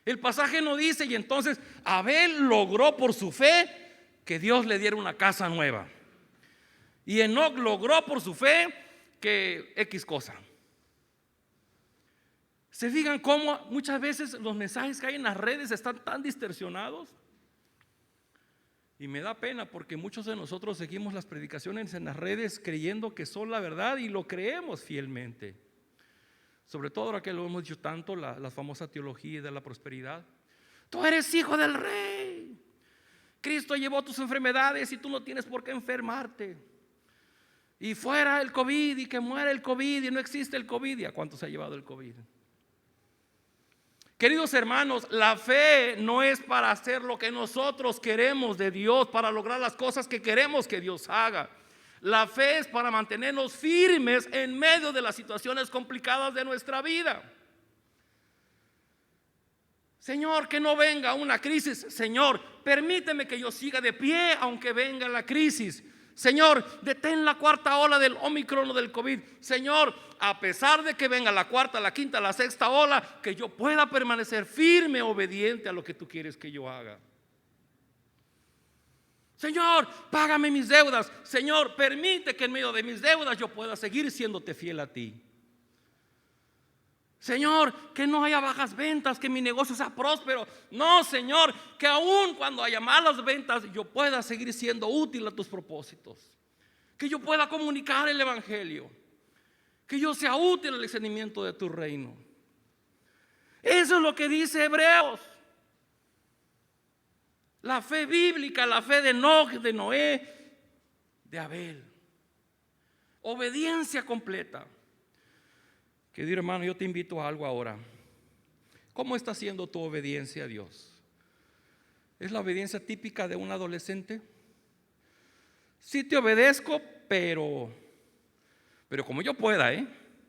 A: El pasaje no dice: y entonces Abel logró por su fe que Dios le diera una casa nueva. Y Enoc logró por su fe que X cosa. ¿Se fijan cómo muchas veces los mensajes que hay en las redes están tan distorsionados? Y me da pena porque muchos de nosotros seguimos las predicaciones en las redes creyendo que son la verdad y lo creemos fielmente. Sobre todo ahora que lo hemos dicho tanto, la famosa teología de la prosperidad. Tú eres hijo del rey. Cristo llevó tus enfermedades y tú no tienes por qué enfermarte. Y fuera el COVID y que muera el COVID y no existe el COVID. ¿Y a cuánto se ha llevado el COVID? Queridos hermanos, la fe no es para hacer lo que nosotros queremos de Dios, para lograr las cosas que queremos que Dios haga. La fe es para mantenernos firmes en medio de las situaciones complicadas de nuestra vida. Señor, que no venga una crisis. Señor, permíteme que yo siga de pie aunque venga la crisis. Señor, detén la cuarta ola del Omicron o del COVID. Señor, a pesar de que venga la cuarta, la quinta, la sexta ola, que yo pueda permanecer firme, obediente a lo que tú quieres que yo haga. Señor, págame mis deudas. Señor, permite que en medio de mis deudas yo pueda seguir siéndote fiel a ti. Señor, que no haya bajas ventas, que mi negocio sea próspero. No, Señor, que aún cuando haya malas ventas yo pueda seguir siendo útil a tus propósitos. Que yo pueda comunicar el evangelio. que yo sea útil al extendimiento de tu reino. Eso es lo que dice Hebreos. La fe bíblica, la fe de Enoc, de Noé, de Abel. Obediencia completa. Querido hermano, yo te invito a algo ahora. ¿Cómo está siendo tu obediencia a Dios? ¿Es la obediencia típica de un adolescente? Sí te obedezco, pero como yo pueda,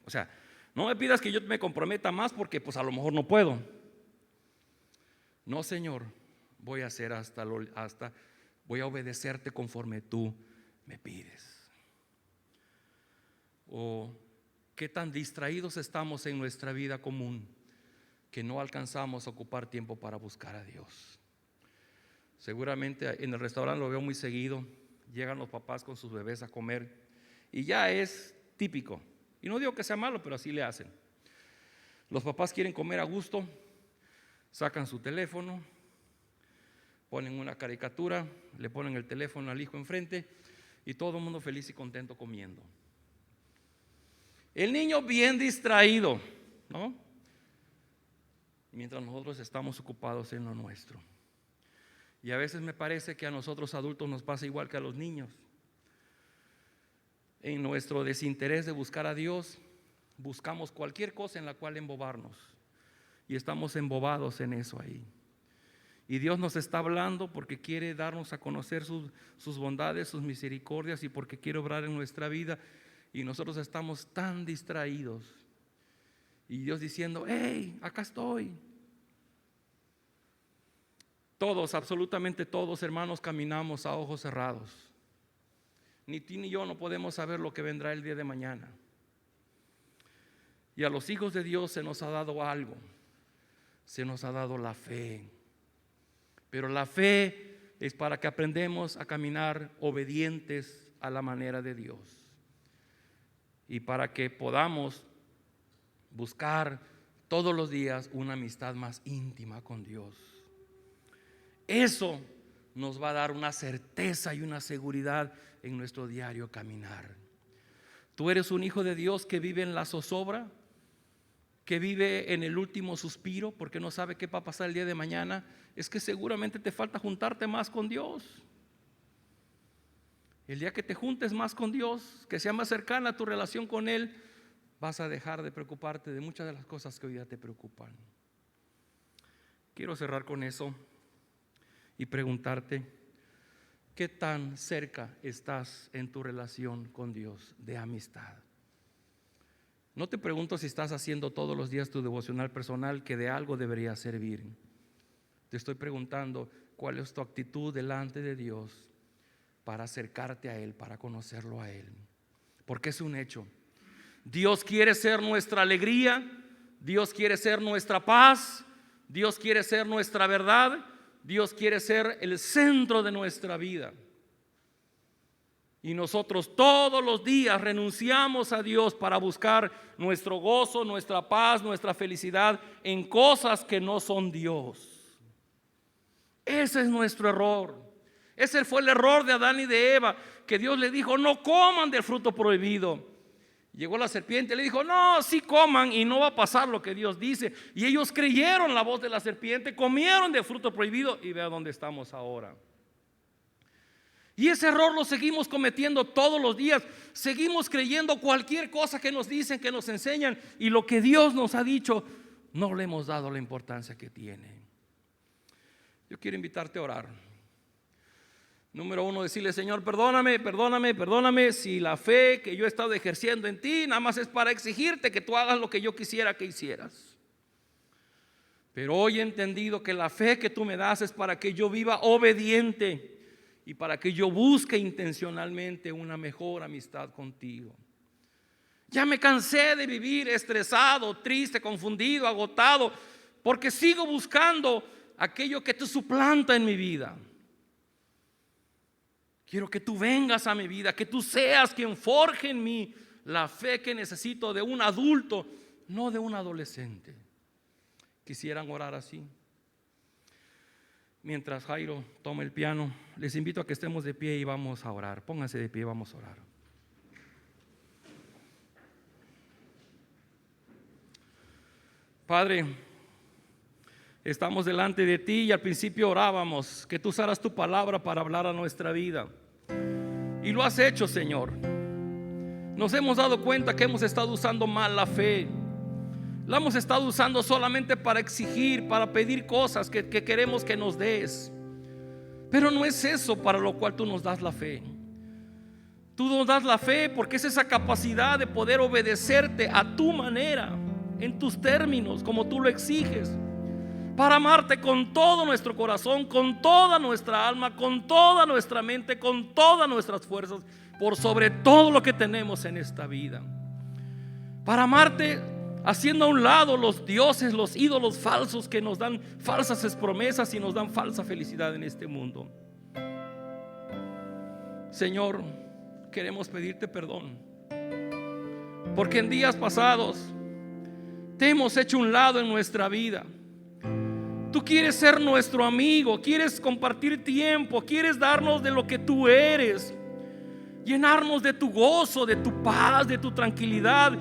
A: O sea, no me pidas que yo me comprometa más porque pues a lo mejor no puedo. No, Señor, voy a hacer voy a obedecerte conforme tú me pides. O qué tan distraídos estamos en nuestra vida común que no alcanzamos a ocupar tiempo para buscar a Dios. Seguramente en el restaurante lo veo muy seguido. Llegan los papás con sus bebés a comer y ya es típico. Y no digo que sea malo, pero así le hacen. Los papás quieren comer a gusto, sacan su teléfono, ponen una caricatura, le ponen el teléfono al hijo enfrente y todo el mundo feliz y contento comiendo. El niño bien distraído, ¿no? Mientras nosotros estamos ocupados en lo nuestro. Y a veces me parece que a nosotros adultos nos pasa igual que a los niños. En nuestro desinterés de buscar a Dios, buscamos cualquier cosa en la cual embobarnos. Y estamos embobados en eso ahí. Y Dios nos está hablando porque quiere darnos a conocer sus bondades, sus misericordias y porque quiere obrar en nuestra vida. Y nosotros estamos tan distraídos. Y Dios diciendo: hey, acá estoy. Todos, absolutamente todos, hermanos, caminamos a ojos cerrados. Ni tú ni yo no podemos saber lo que vendrá el día de mañana. Y a los hijos de Dios se nos ha dado algo. Se nos ha dado la fe. Pero la fe es para que aprendamos a caminar obedientes a la manera de Dios. Y para que podamos buscar todos los días una amistad más íntima con Dios. Eso nos va a dar una certeza y una seguridad en nuestro diario caminar. Tú eres un hijo de Dios que vive en la zozobra, que vive en el último suspiro porque no sabe qué va a pasar el día de mañana. Es que seguramente te falta juntarte más con Dios. El día que te juntes más con Dios, que sea más cercana tu relación con Él, vas a dejar de preocuparte de muchas de las cosas que hoy día te preocupan. Quiero cerrar con eso y preguntarte: ¿qué tan cerca estás en tu relación con Dios de amistad? No te pregunto si estás haciendo todos los días tu devocional personal, que de algo debería servir. Te estoy preguntando cuál es tu actitud delante de Dios para acercarte a Él, para conocerlo a Él. Porque es un hecho. Dios quiere ser nuestra alegría, Dios quiere ser nuestra paz, Dios quiere ser nuestra verdad, Dios quiere ser el centro de nuestra vida. Y nosotros todos los días renunciamos a Dios para buscar nuestro gozo, nuestra paz, nuestra felicidad en cosas que no son Dios. Ese es nuestro error. Ese fue el error de Adán y de Eva, que Dios le dijo: no coman del fruto prohibido. Llegó la serpiente y le dijo: no, sí coman y no va a pasar lo que Dios dice. Y ellos creyeron la voz de la serpiente, comieron del fruto prohibido y vea dónde estamos ahora. Y ese error lo seguimos cometiendo todos los días. Seguimos creyendo cualquier cosa que nos dicen, que nos enseñan, y lo que Dios nos ha dicho no le hemos dado la importancia que tiene. Yo quiero invitarte a orar. Número uno, decirle: Señor, perdóname si la fe que yo he estado ejerciendo en ti nada más es para exigirte que tú hagas lo que yo quisiera que hicieras. Pero hoy he entendido que la fe que tú me das es para que yo viva obediente y para que yo busque intencionalmente una mejor amistad contigo. Ya me cansé de vivir estresado, triste, confundido, agotado, porque sigo buscando aquello que te suplanta en mi vida. Quiero que tú vengas a mi vida, que tú seas quien forje en mí la fe que necesito de un adulto, no de un adolescente. ¿Quisieran orar así? Mientras Jairo toma el piano, les invito a que estemos de pie y vamos a orar. Pónganse de pie, vamos a orar. Padre, estamos delante de ti y al principio orábamos que tú usaras tu palabra para hablar a nuestra vida. Y lo has hecho, Señor. Nos hemos dado cuenta que hemos estado usando mal la fe. La hemos estado usando solamente para exigir, para pedir cosas que queremos que nos des. Pero no es eso para lo cual tú nos das la fe. Tú nos das la fe porque es esa capacidad de poder obedecerte a tu manera, en tus términos, como tú lo exiges, para amarte con todo nuestro corazón, con toda nuestra alma, con toda nuestra mente, con todas nuestras fuerzas, por sobre todo lo que tenemos en esta vida. Para amarte haciendo a un lado los dioses, los ídolos falsos que nos dan falsas promesas y nos dan falsa felicidad en este mundo. Señor, queremos pedirte perdón, porque en días pasados te hemos hecho un lado en nuestra vida. Tú quieres ser nuestro amigo, quieres compartir tiempo, quieres darnos de lo que tú eres, llenarnos de tu gozo, de tu paz, de tu tranquilidad,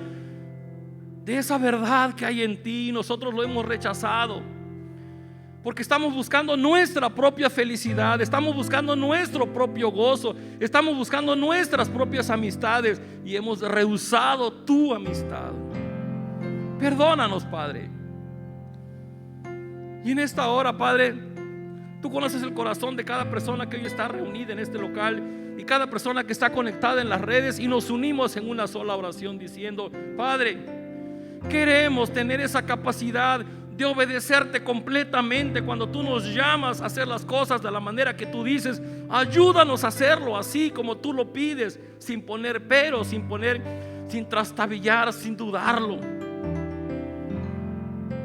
A: de esa verdad que hay en ti. Nosotros lo hemos rechazado porque estamos buscando nuestra propia felicidad, estamos buscando nuestro propio gozo, estamos buscando nuestras propias amistades y hemos rehusado tu amistad. Perdónanos, Padre. Y en esta hora, Padre, tú conoces el corazón de cada persona que hoy está reunida en este local y cada persona que está conectada en las redes, y nos unimos en una sola oración diciendo: Padre, queremos tener esa capacidad de obedecerte completamente cuando tú nos llamas a hacer las cosas de la manera que tú dices. Ayúdanos a hacerlo así como tú lo pides, sin poner pero, sin trastabillar, sin dudarlo.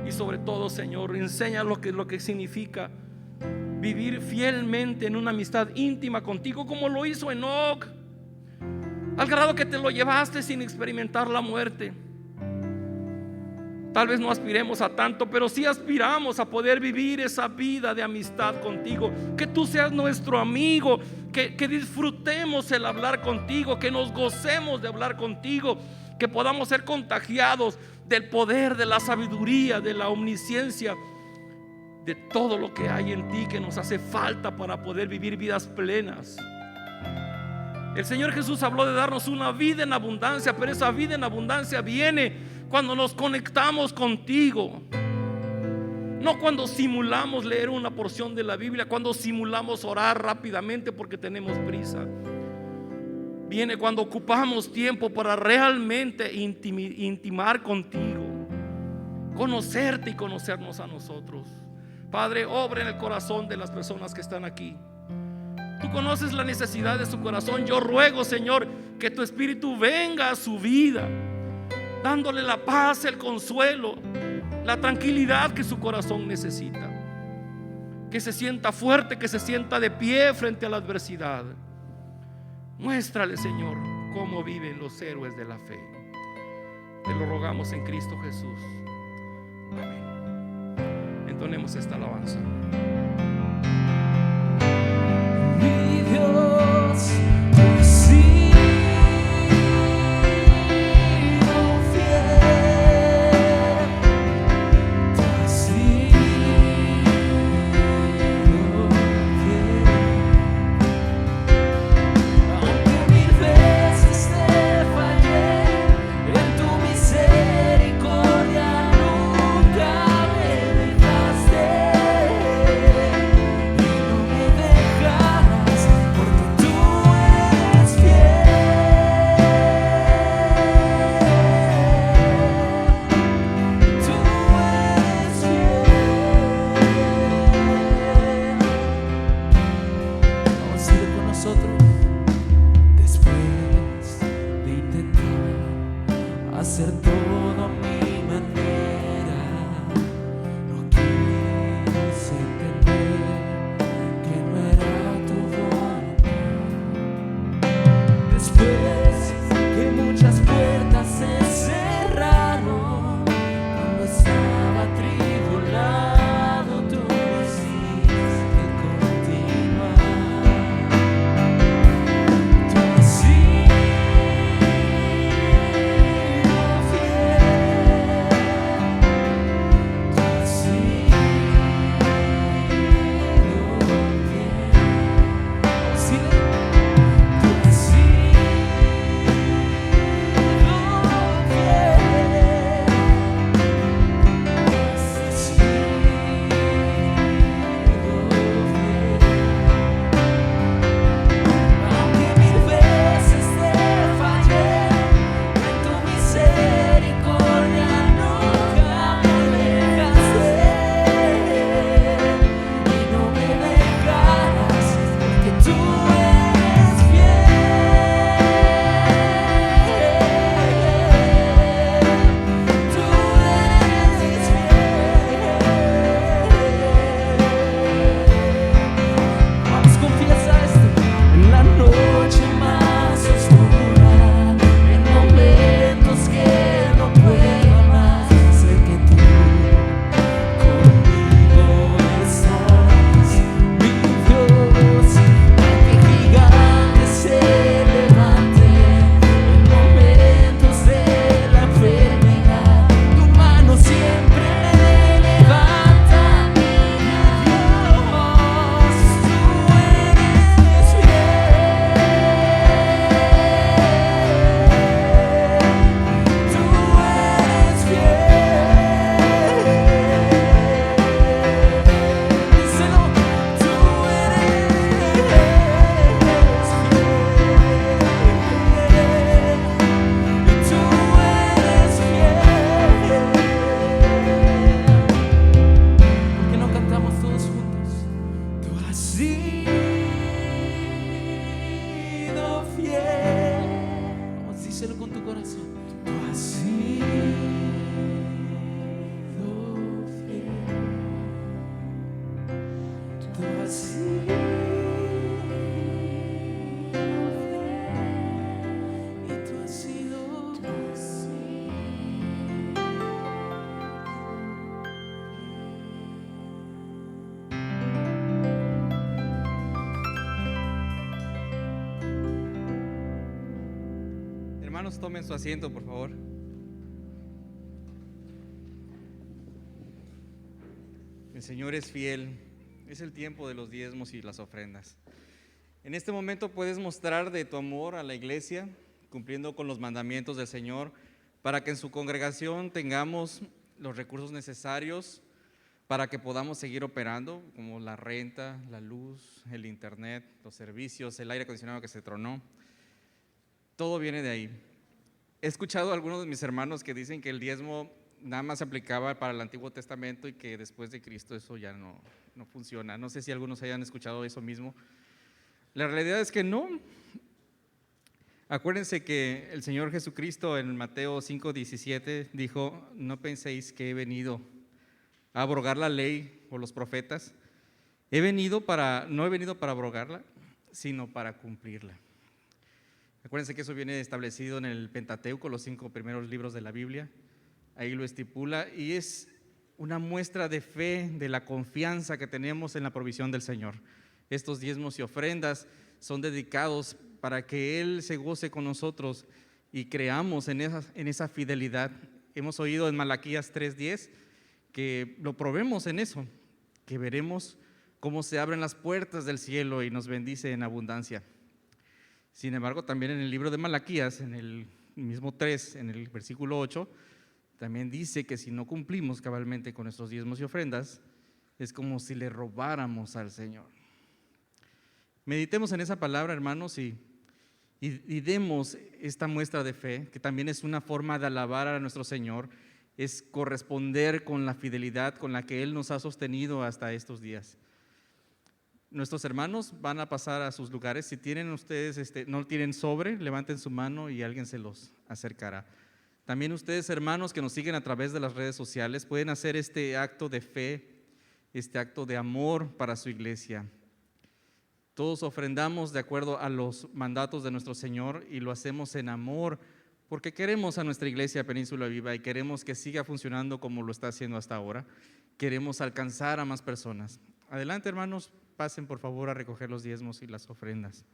A: Y sobre todo, Señor, enseña lo que significa vivir fielmente en una amistad íntima contigo, como lo hizo Enoc, al grado que te lo llevaste sin experimentar la muerte. Tal vez no aspiremos a tanto, pero sí aspiramos a poder vivir esa vida de amistad contigo. Que tú seas nuestro amigo, que disfrutemos el hablar contigo, que nos gocemos de hablar contigo, que podamos ser contagiados del poder, de la sabiduría, de la omnisciencia, de todo lo que hay en ti que nos hace falta para poder vivir vidas plenas. El Señor Jesús habló de darnos una vida en abundancia, pero esa vida en abundancia viene cuando nos conectamos contigo, no cuando simulamos leer una porción de la Biblia, cuando simulamos orar rápidamente porque tenemos prisa. Viene cuando ocupamos tiempo para realmente intimar contigo, conocerte y conocernos a nosotros. Padre, obra en el corazón de las personas que están aquí. Tú conoces la necesidad de su corazón. Yo ruego, Señor, que tu Espíritu venga a su vida, dándole la paz, el consuelo, la tranquilidad que su corazón necesita. Que se sienta fuerte, que se sienta de pie frente a la adversidad. Muéstrale, Señor, cómo viven los héroes de la fe. Te lo rogamos en Cristo Jesús. Amén. Entonemos esta alabanza.
B: Mi Dios, tú has sido fiel, tú has sido fiel. Aunque mil veces te fallé, en tu misericordia nunca me dejaste. sido fiel. Vamos, díselo con tu corazón. Tú has sido fiel. Tú has sido fiel. Y tú has sido.
C: Hermanos, tomen su asiento, por favor. El Señor es fiel. Es el tiempo de los diezmos y las ofrendas. En este momento puedes mostrar de tu amor a la iglesia, cumpliendo con los mandamientos del Señor, para que en su congregación tengamos los recursos necesarios para que podamos seguir operando, como la renta, la luz, el internet, los servicios, el aire acondicionado que se tronó. Todo viene de ahí. He escuchado a algunos de mis hermanos que dicen que el diezmo nada más se aplicaba para el Antiguo Testamento y que después de Cristo eso ya no funciona. No sé si algunos hayan escuchado eso mismo. La realidad es que no. Acuérdense que el Señor Jesucristo en Mateo 5:17 dijo: no penséis que he venido a abrogar la ley o los profetas. No he venido para abrogarla, sino para cumplirla. Acuérdense que eso viene establecido en el Pentateuco, los 5 primeros libros de la Biblia. Ahí lo estipula y es una muestra de fe, de la confianza que tenemos en la provisión del Señor. Estos diezmos y ofrendas son dedicados para que Él se goce con nosotros y creamos en esa fidelidad. Hemos oído en Malaquías 3:10 que lo probemos en eso, que veremos cómo se abren las puertas del cielo y nos bendice en abundancia. Sin embargo, también en el libro de Malaquías, en el mismo 3, en el versículo 8, también dice que si no cumplimos cabalmente con nuestros diezmos y ofrendas, es como si le robáramos al Señor. Meditemos en esa palabra, hermanos, y demos esta muestra de fe, que también es una forma de alabar a nuestro Señor, es corresponder con la fidelidad con la que Él nos ha sostenido hasta estos días. Nuestros hermanos van a pasar a sus lugares. Si tienen ustedes, no tienen sobre, levanten su mano y alguien se los acercará. También ustedes, hermanos que nos siguen a través de las redes sociales, pueden hacer este acto de fe, este acto de amor para su iglesia. Todos ofrendamos de acuerdo a los mandatos de nuestro Señor y lo hacemos en amor porque queremos a nuestra iglesia Península Viva y queremos que siga funcionando como lo está haciendo hasta ahora. Queremos alcanzar a más personas. Adelante, hermanos, pasen por favor a recoger los diezmos y las ofrendas.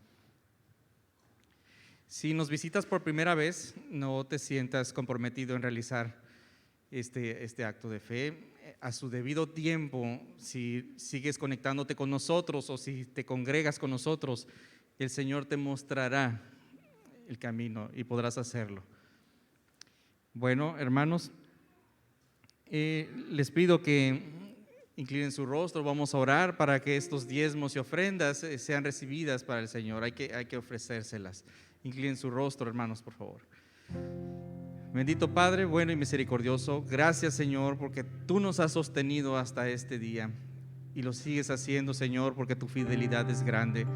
C: Si nos visitas por primera vez, no te sientas comprometido en realizar este acto de fe. A su debido tiempo, si sigues conectándote con nosotros o si te congregas con nosotros, el Señor te mostrará el camino y podrás hacerlo. Bueno, hermanos, les pido que inclinen su rostro, vamos a orar para que estos diezmos y ofrendas sean recibidas para el Señor. Hay que ofrecérselas. Inclinen su rostro, hermanos, por favor. Bendito Padre, bueno y misericordioso, gracias, Señor, porque tú nos has sostenido hasta este día y lo sigues haciendo, Señor, porque tu fidelidad es grande.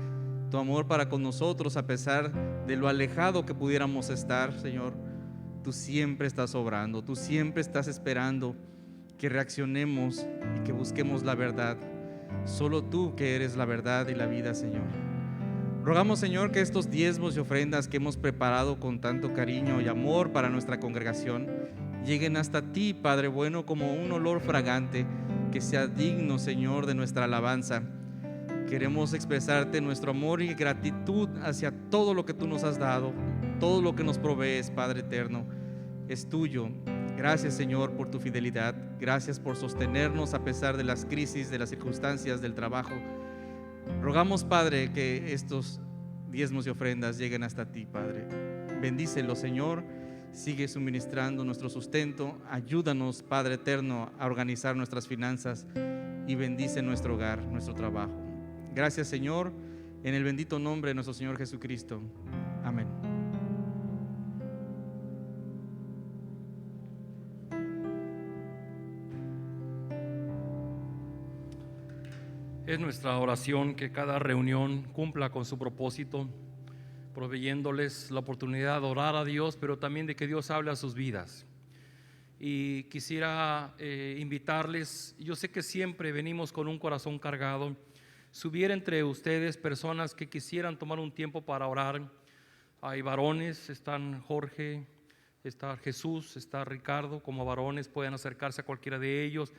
C: Tu amor para con nosotros, a pesar de lo alejado que pudiéramos estar, Señor, tú siempre estás obrando, tú siempre estás esperando que reaccionemos y que busquemos la verdad. Solo tú que eres la verdad y la vida, Señor. Rogamos, Señor, que estos diezmos y ofrendas que hemos preparado con tanto cariño y amor para nuestra congregación lleguen hasta ti, Padre bueno, como un olor fragante que sea digno, Señor, de nuestra alabanza. Queremos expresarte nuestro amor y gratitud hacia todo lo que tú nos has dado, todo lo que nos provees, Padre eterno, es tuyo. Gracias, Señor, por tu fidelidad. Gracias por sostenernos a pesar de las crisis, de las circunstancias, del trabajo. Rogamos, Padre, que estos diezmos y ofrendas lleguen hasta ti, Padre. Bendícelos, Señor. Sigue suministrando nuestro sustento. Ayúdanos, Padre eterno, a organizar nuestras finanzas y bendice nuestro hogar, nuestro trabajo. Gracias, Señor, en el bendito nombre de nuestro Señor Jesucristo. Amén.
A: Es nuestra oración que cada reunión cumpla con su propósito, proveyéndoles la oportunidad de orar a Dios, pero también de que Dios hable a sus vidas. Y quisiera invitarles, yo sé que siempre venimos con un corazón cargado. Si hubiera entre ustedes personas que quisieran tomar un tiempo para orar, hay varones, están Jorge, está Jesús, está Ricardo, como varones pueden acercarse a cualquiera de ellos.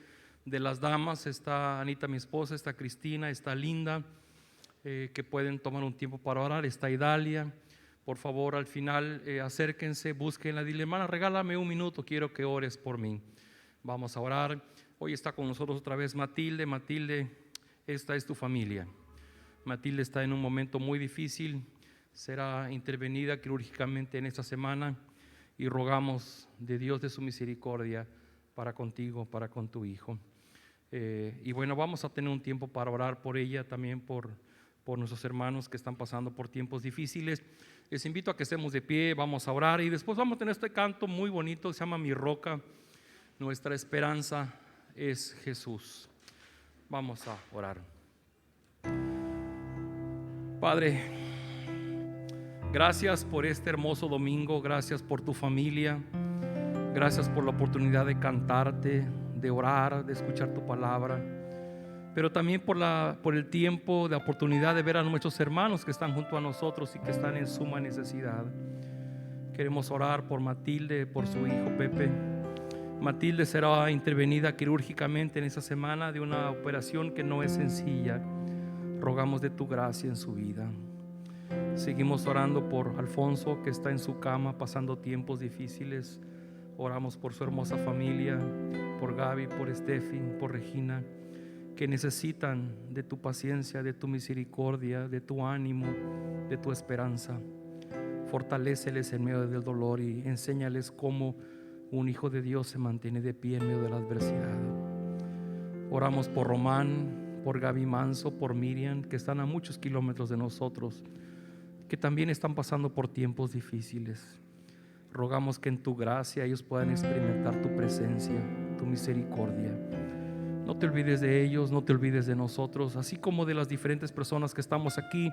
A: De las damas está Anita, mi esposa, está Cristina, está Linda, que pueden tomar un tiempo para orar, está Idalia. Por favor, al final acérquense, búsquenla, dile: hermana, regálame un minuto, quiero que ores por mí. Vamos a orar. Hoy está con nosotros otra vez Matilde. Matilde, esta es tu familia. Matilde está en un momento muy difícil, será intervenida quirúrgicamente en esta semana y rogamos de Dios de su misericordia para contigo, para con tu hijo. Y bueno, vamos a tener un tiempo para orar por ella, también por nuestros hermanos que están pasando por tiempos difíciles. Les invito a que estemos de pie, vamos a orar y después vamos a tener este canto muy bonito, se llama Mi Roca. Nuestra esperanza es Jesús. Vamos a orar. Padre, gracias por este hermoso domingo, gracias por tu familia, gracias por la oportunidad de cantarte, de orar, de escuchar tu palabra, pero también por el tiempo, de oportunidad de ver a nuestros hermanos que están junto a nosotros y que están en suma necesidad. Queremos orar por Matilde, por su hijo Pepe. Matilde será intervenida quirúrgicamente en esta semana de una operación que no es sencilla. Rogamos de tu gracia en su vida. Seguimos orando por Alfonso, que está en su cama pasando tiempos difíciles. Oramos por su hermosa familia, por Gaby, por Steffi, por Regina, que necesitan de tu paciencia, de tu misericordia, de tu ánimo, de tu esperanza. Fortaléceles en medio del dolor y enséñales cómo un hijo de Dios se mantiene de pie en medio de la adversidad. Oramos por Román, por Gaby Manso, por Miriam, que están a muchos kilómetros de nosotros, que también están pasando por tiempos difíciles. Rogamos que en tu gracia ellos puedan experimentar tu presencia, tu misericordia. No te olvides de ellos, no te olvides de nosotros, así como de las diferentes personas que estamos aquí,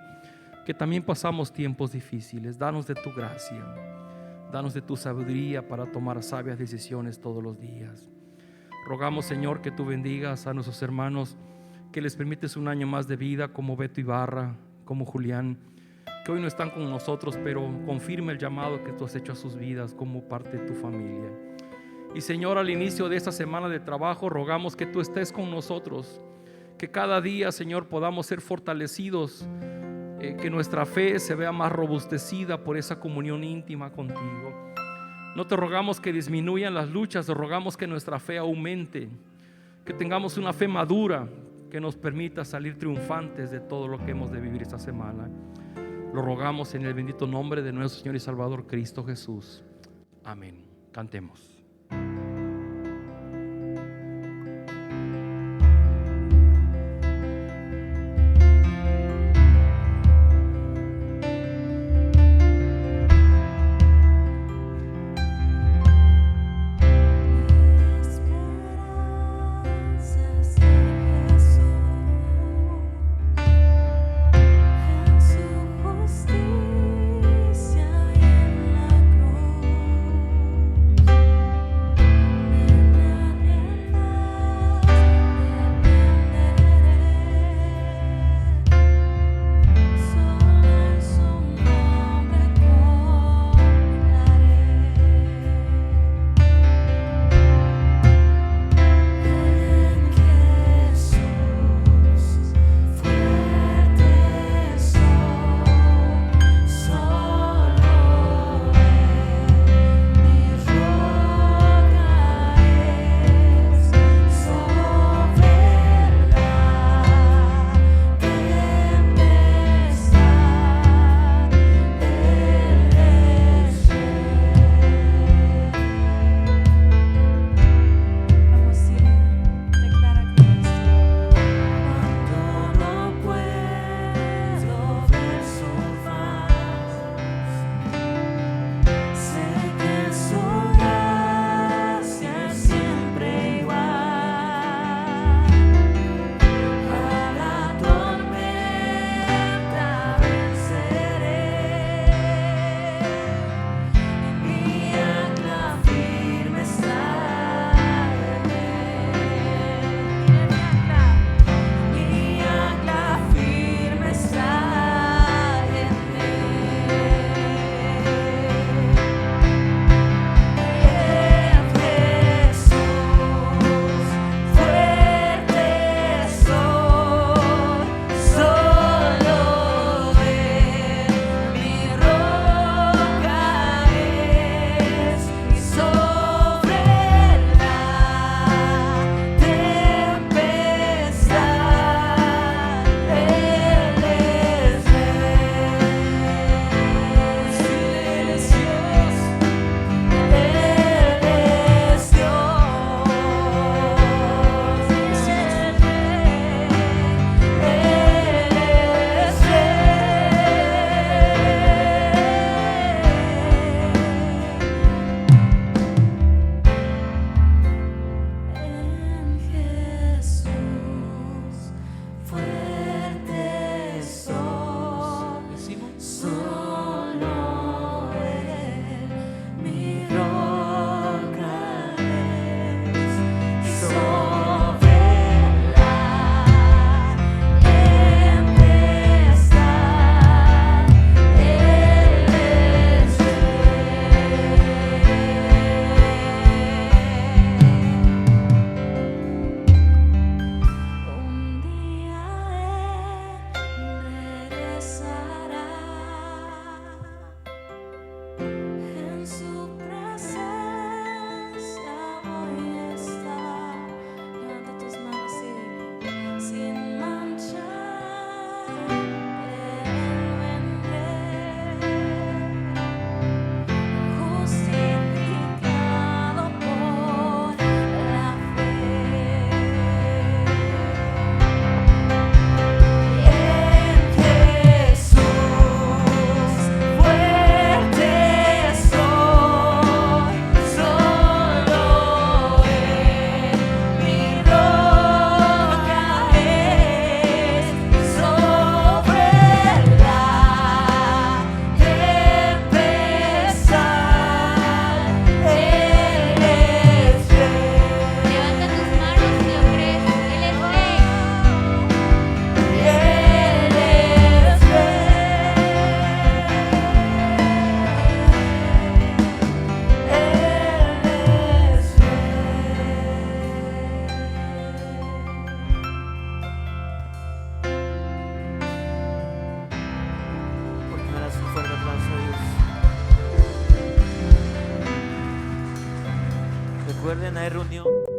A: que también pasamos tiempos difíciles. Danos de tu gracia, danos de tu sabiduría para tomar sabias decisiones todos los días. Rogamos, Señor, que tú bendigas a nuestros hermanos, que les permites un año más de vida, como Beto Ibarra, como Julián, que hoy no están con nosotros, pero confirma el llamado que tú has hecho a sus vidas como parte de tu familia. Y Señor, al inicio de esta semana de trabajo, rogamos que tú estés con nosotros, que cada día, Señor, podamos ser fortalecidos, que nuestra fe se vea más robustecida por esa comunión íntima contigo. No te rogamos que disminuyan las luchas, te rogamos que nuestra fe aumente, que tengamos una fe madura que nos permita salir triunfantes de todo lo que hemos de vivir esta semana. Lo rogamos en el bendito nombre de nuestro Señor y Salvador Cristo Jesús. Amén. Cantemos.
D: Justicia y en la cruz.
B: Recuerden, hay reunión.